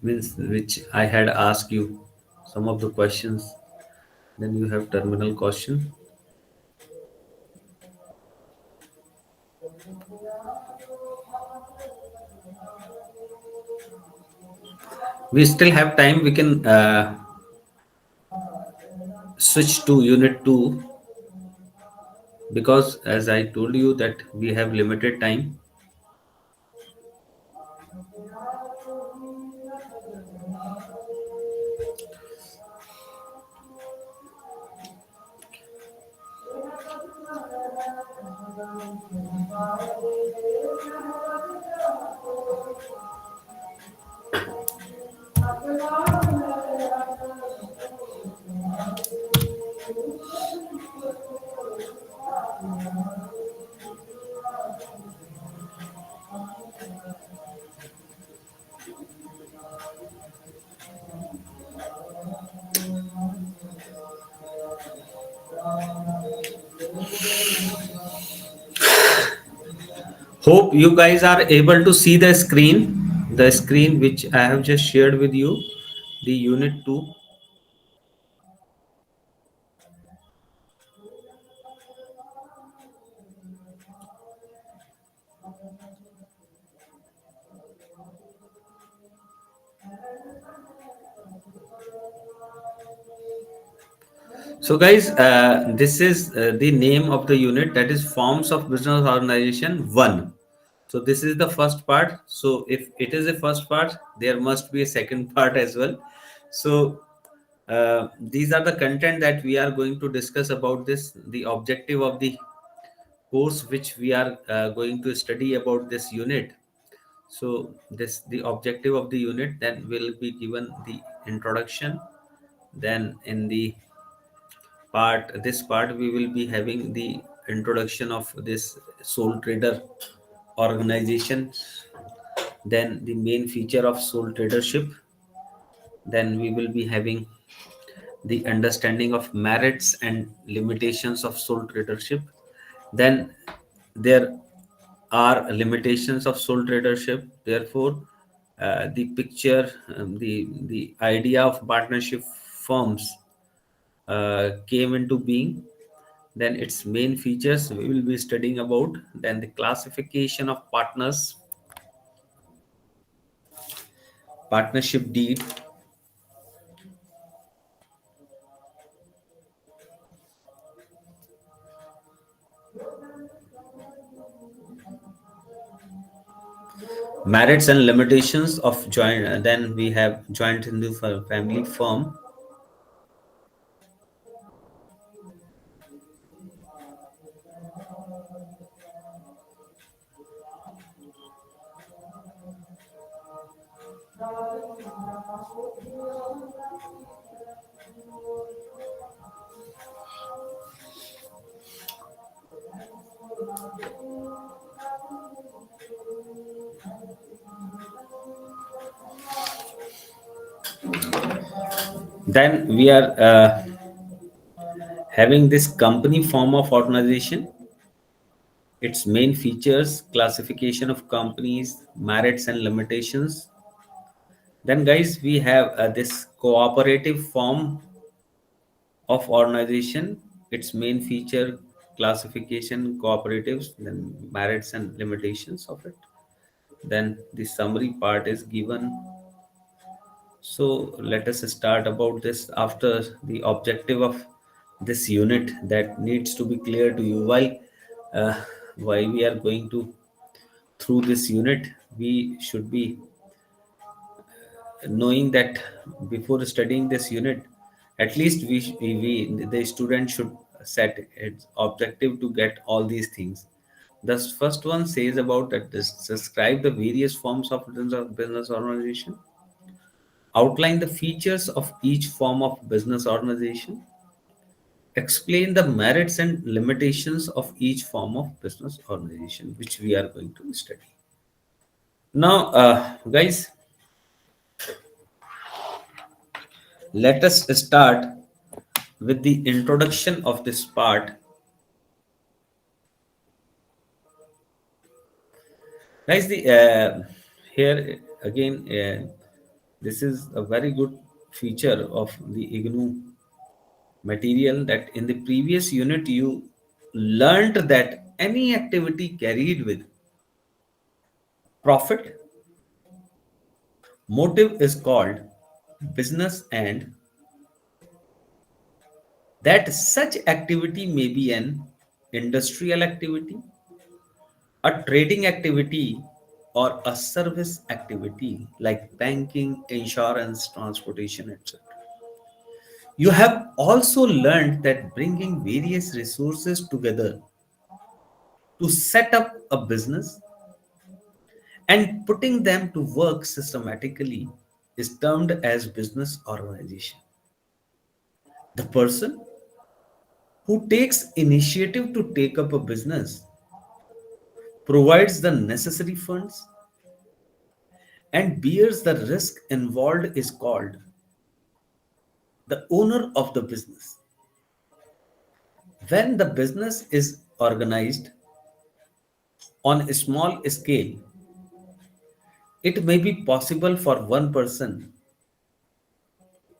means which I had asked you some of the questions. Then you have terminal question. We still have time, we can switch to unit 2, because as I told you that we have limited time. Hope you guys are able to see the screen which I have just shared with you, the unit 2. So guys, this is the name of the unit, that is forms of business organization 1. So this is the first part. So if it is a first part, there must be a second part as well. So these are the content that we are going to discuss about this, the objective of the course which we are going to study about this unit. So this, the objective of the unit, then will be given the introduction. Then in the this part we will be having the introduction of this sole trader organization, then the main feature of sole tradership. Then we will be having the understanding of merits and limitations of sole tradership. Then there are limitations of sole tradership, therefore the picture, the idea of partnership firms came into being. Then its main features we will be studying about. Then the classification of partners, partnership deed, Merits and limitations of joint. Then we have joint Hindu family firm. Then we are having this company form of organization, its main features, classification of companies, merits and limitations. Then, guys, we have this cooperative form of organization, its main feature, classification, cooperatives, then merits and limitations of it. Then the summary part is given. So let us start about this after the objective of this unit that needs to be clear to you. Uh, why we are going to through this unit, we should be knowing that before studying this unit, at least we the student should set its objective to get all these things. The first one says about that describe the various forms of business organization, outline the features of each form of business organization, explain the merits and limitations of each form of business organization, which we are going to study. Now, guys, let us start with the introduction of this part. Guys, the here again, this is a very good feature of the IGNU material, that in the previous unit you learned that any activity carried with profit motive is called business, and that such activity may be an industrial activity, a trading activity, or a service activity like banking, insurance, transportation, etc. You have also learned that bringing various resources together to set up a business and putting them to work systematically is termed as business organization. The person who takes initiative to take up a business, provides the necessary funds, and bears the risk involved is called the owner of the business. When the business is organized on a small scale, it may be possible for one person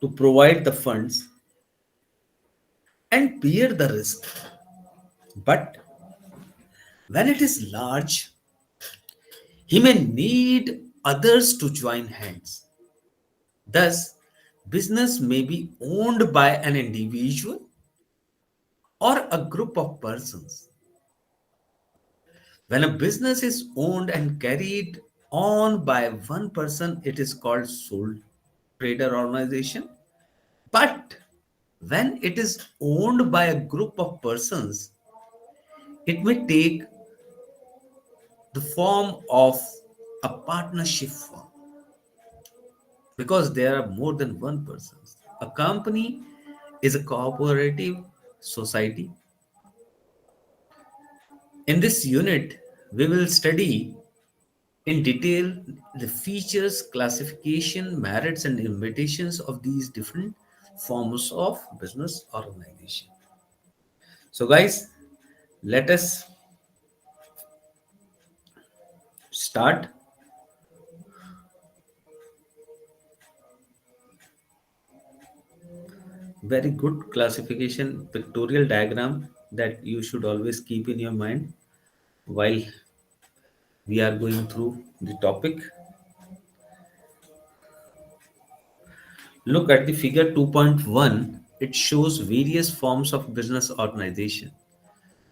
to provide the funds and bear the risk. But when it is large, he may need others to join hands. Thus, business may be owned by an individual or a group of persons. When a business is owned and carried on by one person, it is called sole trader organization. But when it is owned by a group of persons, it may take the form of a partnership form, because there are more than one person. A company is a cooperative society. In this unit, we will study in detail the features, classification, merits, and limitations of these different forms of business organization. So, guys, let us start. Very good classification pictorial diagram that you should always keep in your mind while we are going through the topic. Look at the figure 2.1. It shows various forms of business organization.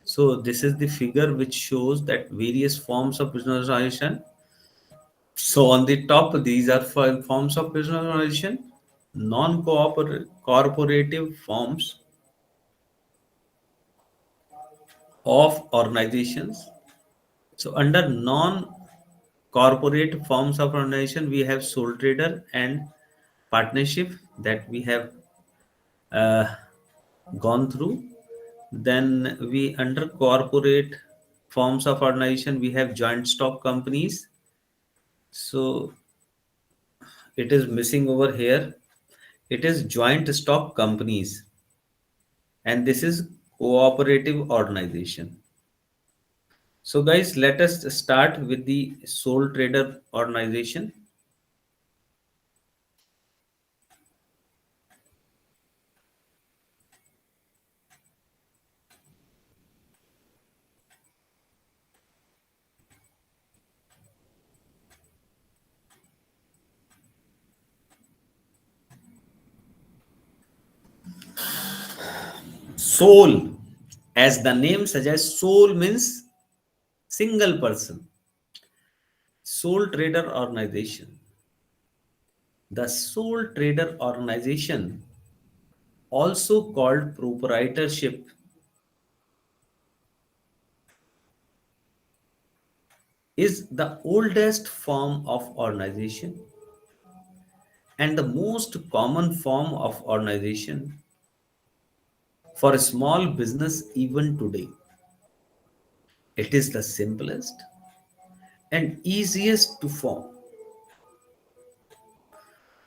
So this is the figure which shows that various forms of business organization. So on the top, these are forms of business organization, non-cooperative forms of organizations. So under non-corporate forms of organization, we have sole trader and partnership that we have uh, gone through. Then we under corporate forms of organization, we have joint stock companies. So it is missing over here. It is joint stock companies, and this is cooperative organization. So guys, let us start with the sole trader organization. Sole, as the name suggests, sole means single person. Sole trader organization. The sole trader organization, also called proprietorship, is the oldest form of organization and the most common form of organization for a small business even today. It is the simplest and easiest to form.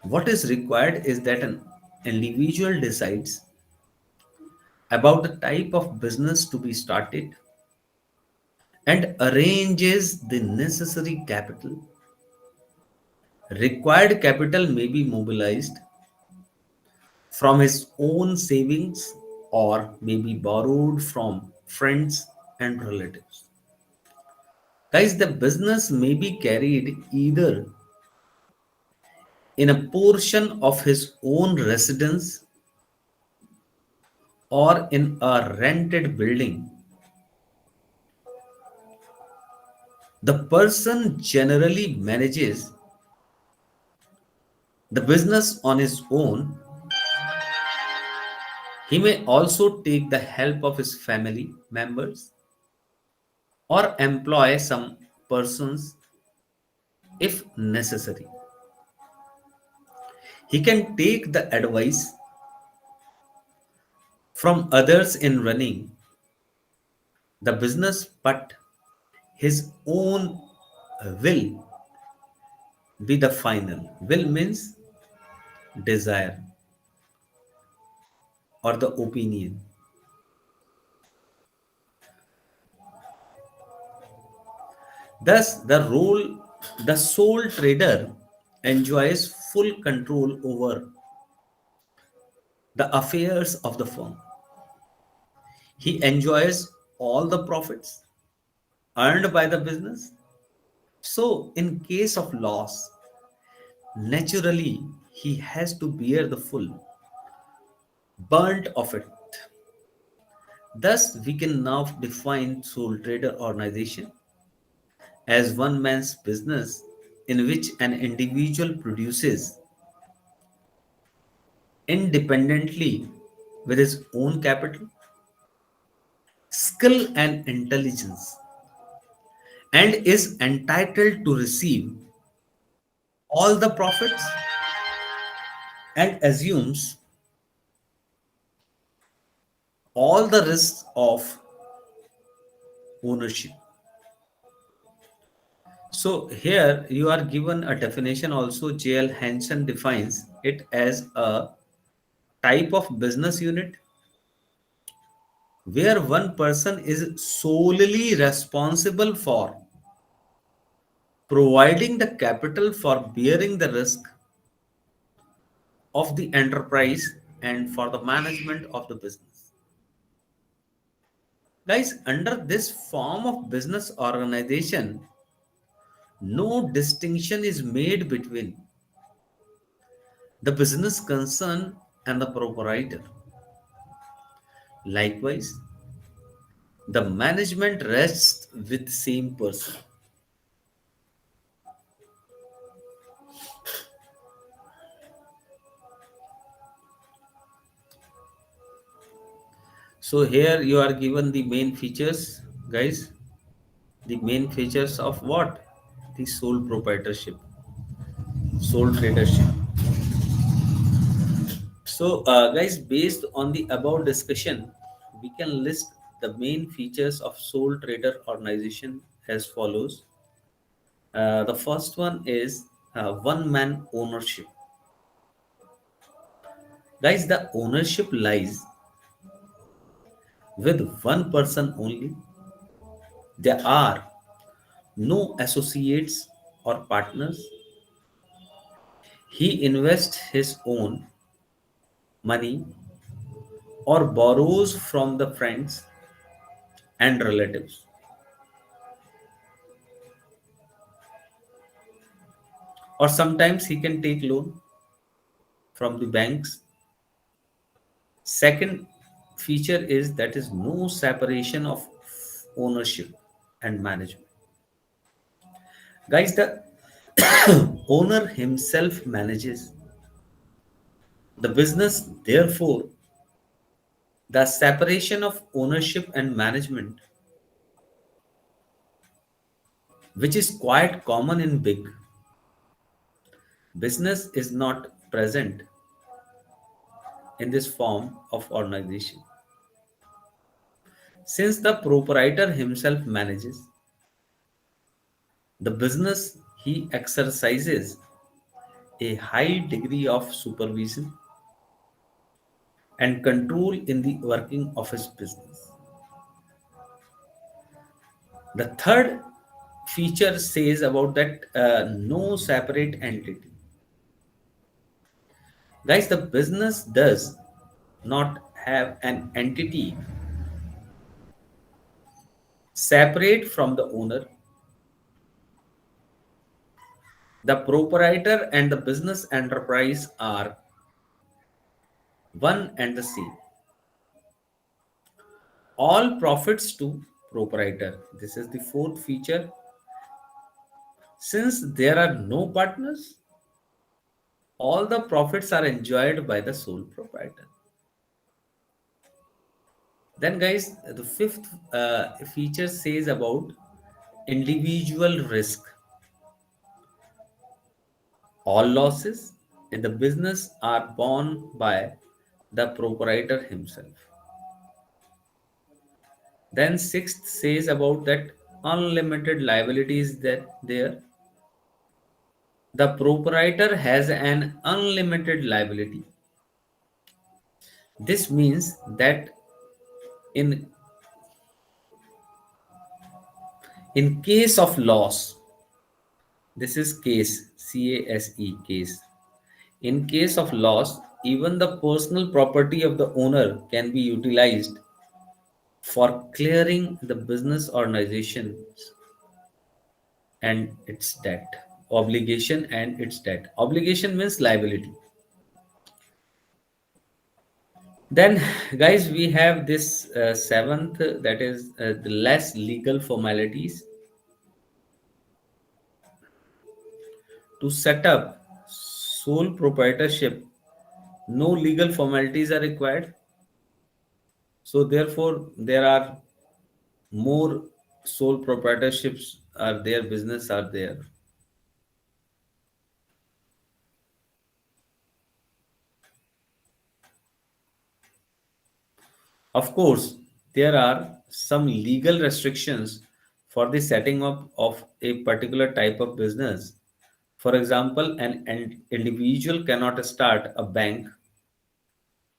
What is required is that an individual decides about the type of business to be started and arranges the necessary capital. Required capital may be mobilized from his own savings or may be borrowed from friends and relatives. Guys, the business may be carried either in a portion of his own residence or in a rented building. The person generally manages the business on his own. He may also take the help of his family members or employ some persons if necessary. He can take the advice from others in running the business, but his own will be the final. Will means desire or the opinion. Thus, the sole trader enjoys full control over the affairs of the firm. He enjoys all the profits earned by the business. So, in case of loss, naturally he has to bear the full burnt of it. Thus, we can now define sole trader organization as one man's business in which an individual produces independently with his own capital, skill, and intelligence, and is entitled to receive all the profits and assumes all the risks of ownership. So here you are given a definition also. J.L. Hansen defines it as a type of business unit where one person is solely responsible for providing the capital for bearing the risk of the enterprise and for the management of the business. Guys, under this form of business organization, no distinction is made between the business concern and the proprietor. Likewise, the management rests with the same person. So here you are given the main features, guys. The main features of what? The sole proprietorship, sole tradership. So, guys, based on the above discussion, we can list the main features of sole trader organization as follows. The first one is one man ownership. Guys, the ownership lies with one person only. There are no associates or partners. He invests his own money or borrows from the friends and relatives, or sometimes he can take loan from the banks. Second feature is that is no separation of ownership and management. Guys, the owner himself manages the business. Therefore, the separation of ownership and management, which is quite common in big business, is not present in this form of organization. Since the proprietor himself manages the business, he exercises a high degree of supervision and control in the working of his business. The third feature says about that no separate entity. Guys, the business does not have an entity separate from the owner. The proprietor and the business enterprise are one and the same. All profits to proprietor. This is the fourth feature. Since there are no partners, all the profits are enjoyed by the sole proprietor. Then, guys, the fifth feature says about individual risk. All losses in the business are borne by the proprietor himself. Then, sixth says about that unlimited liabilities that there. The proprietor has an unlimited liability. This means that in in case of loss, this is case. In case of loss, even the personal property of the owner can be utilized for clearing the business organizations and its debt. Obligation and its debt. Obligation means liability. Then, guys, we have this seventh, that is the less legal formalities. To set up sole proprietorship, no legal formalities are required. So, therefore, there are more sole proprietorships are there, business are there. Of course, there are some legal restrictions for the setting up of a particular type of business. For example, an individual cannot start a bank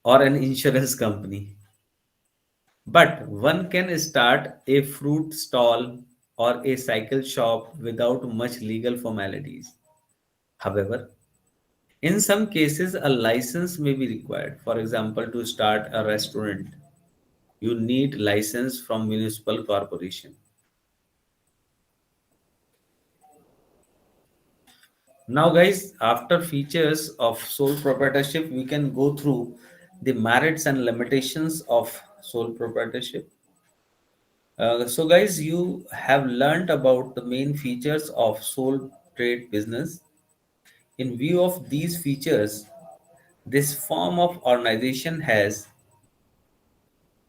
or an insurance company, but one can start a fruit stall or a cycle shop without much legal formalities. However, in some cases, a license may be required. For example, to start a restaurant, you need license from municipal corporation. Now, guys, after features of sole proprietorship, we can go through the merits and limitations of sole proprietorship. So, guys, you have learned about the main features of sole trade business. In view of these features, this form of organization has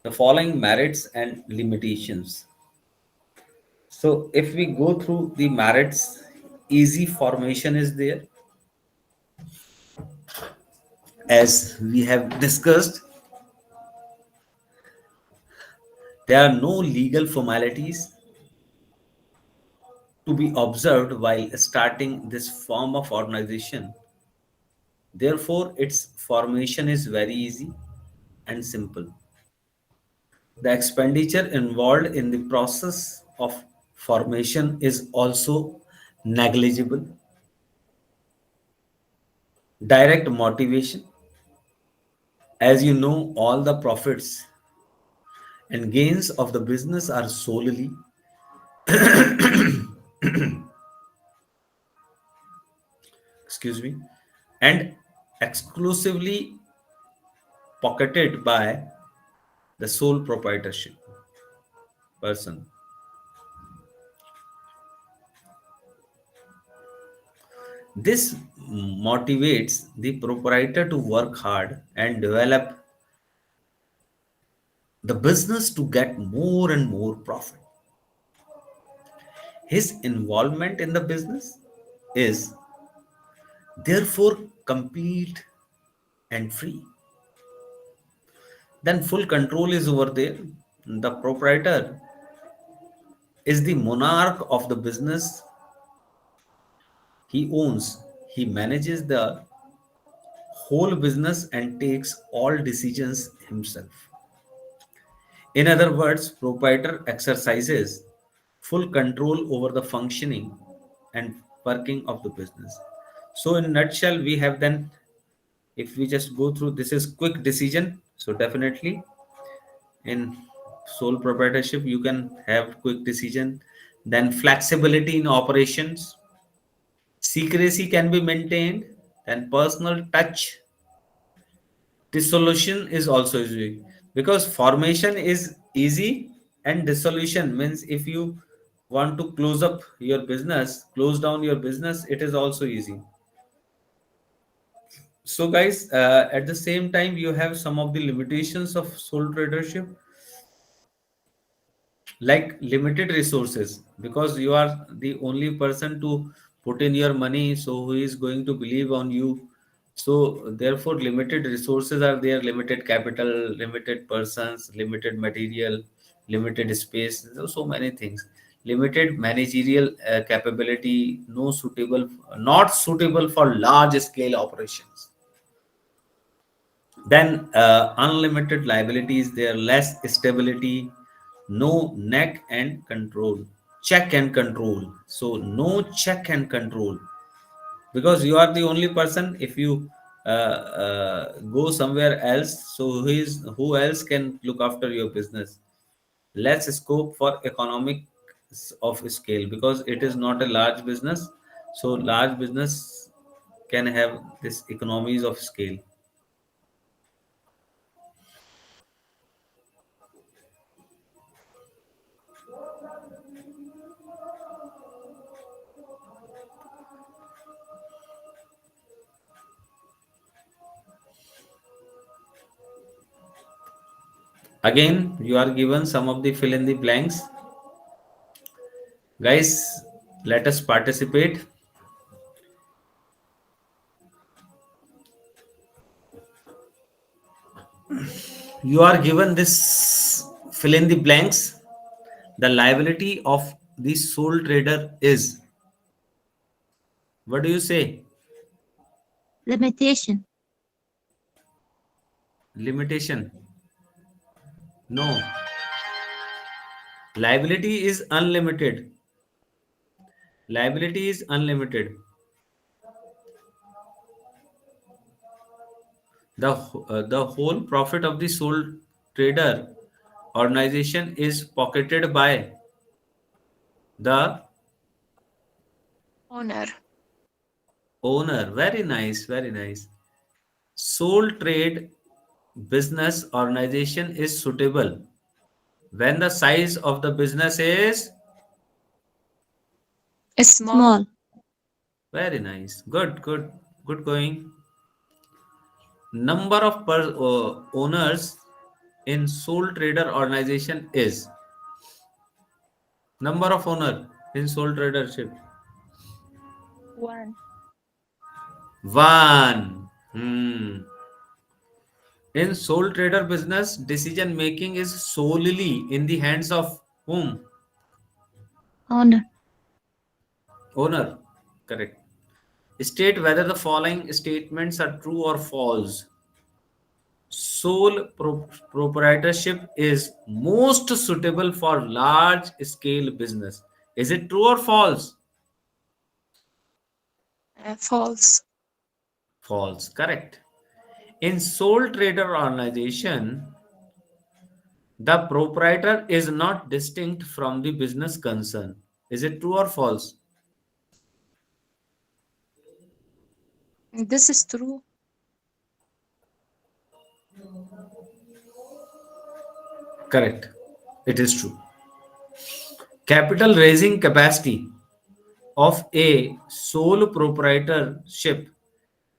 the following merits and limitations. So if we go through the merits, easy formation is there, as we have discussed. There are no legal formalities to be observed while starting this form of organization. Therefore, its formation is very easy and simple. The expenditure involved in the process of formation is also negligible. Direct motivation, as you know, all the profits and gains of the business are solely, excuse me, and exclusively pocketed by the sole proprietorship person. This motivates the proprietor to work hard and develop the business to get more and more profit. His involvement in the business is therefore complete and free. Then full control is over there. The proprietor is the monarch of the business. He owns, he manages the whole business and takes all decisions himself. In other words, proprietor exercises full control over the functioning and working of the business. So in nutshell, we have then, if we just go through, this is quick decision. So definitely in sole proprietorship, you can have quick decision. Then flexibility in operations, secrecy can be maintained, then personal touch. Dissolution is also easy because formation is easy, and dissolution means if you want to close up your business, close down your business, it is also easy. So guys, at the same time, you have some of the limitations of sole tradership, like limited resources, because you are the only person to put in your money, so who is going to believe on you? So therefore limited resources are there, limited capital, limited persons, limited material, limited space. There are so many things. Limited managerial capability, no suitable, not suitable for large scale operations. Then unlimited liabilities, there less stability, no neck and control, check and control. So no check and control, because you are the only person. If you go somewhere else, so who else can look after your business? Less scope for economic of scale, because it is not a large business. So large business can have this economies of scale. Again, you are given some of the fill in the blanks. Guys, let us participate. You are given this fill in the blanks. The liability of the sole trader is, what do you say? Limitation. Limitation. No. Liability is unlimited. Liability is unlimited. The whole profit of the sole trader organization is pocketed by the Owner. owner. Very nice, very nice. Sole trade business organization is suitable when the size of the business is Small. Small. very nice. Good, good, good going. Number of owners in sole trader organization is number of owner in sole tradership. One. One. In sole trader business, decision making is solely in the hands of whom? Owner. Owner. Correct. State whether the following statements are true or false. Proprietorship is most suitable for large scale business. Is it true or false? False. False. Correct. In sole trader organization, the proprietor is not distinct from the business concern. Is it true or false? This is true. Correct. It is true. Capital raising capacity of a sole proprietorship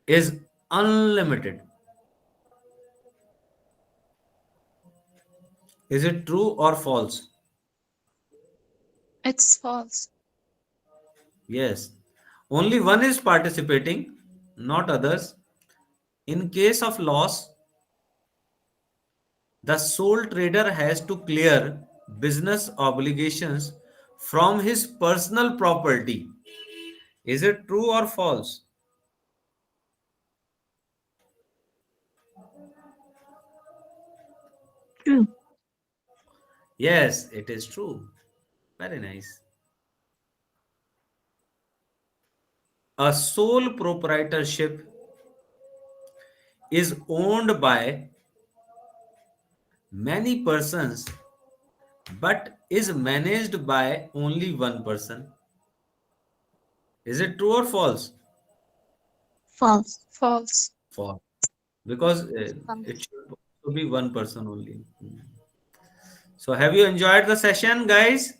is unlimited. Is it true or false? It's false. Yes. Only one is participating, not others. In case of loss, the sole trader has to clear business obligations from his personal property. Is it true or false? True. Yes, it is true. Very nice. A sole proprietorship is owned by many persons but is managed by only one person. Is it true or false? False. False. False. Because it False. should also be one person only. So, have you enjoyed the session, guys?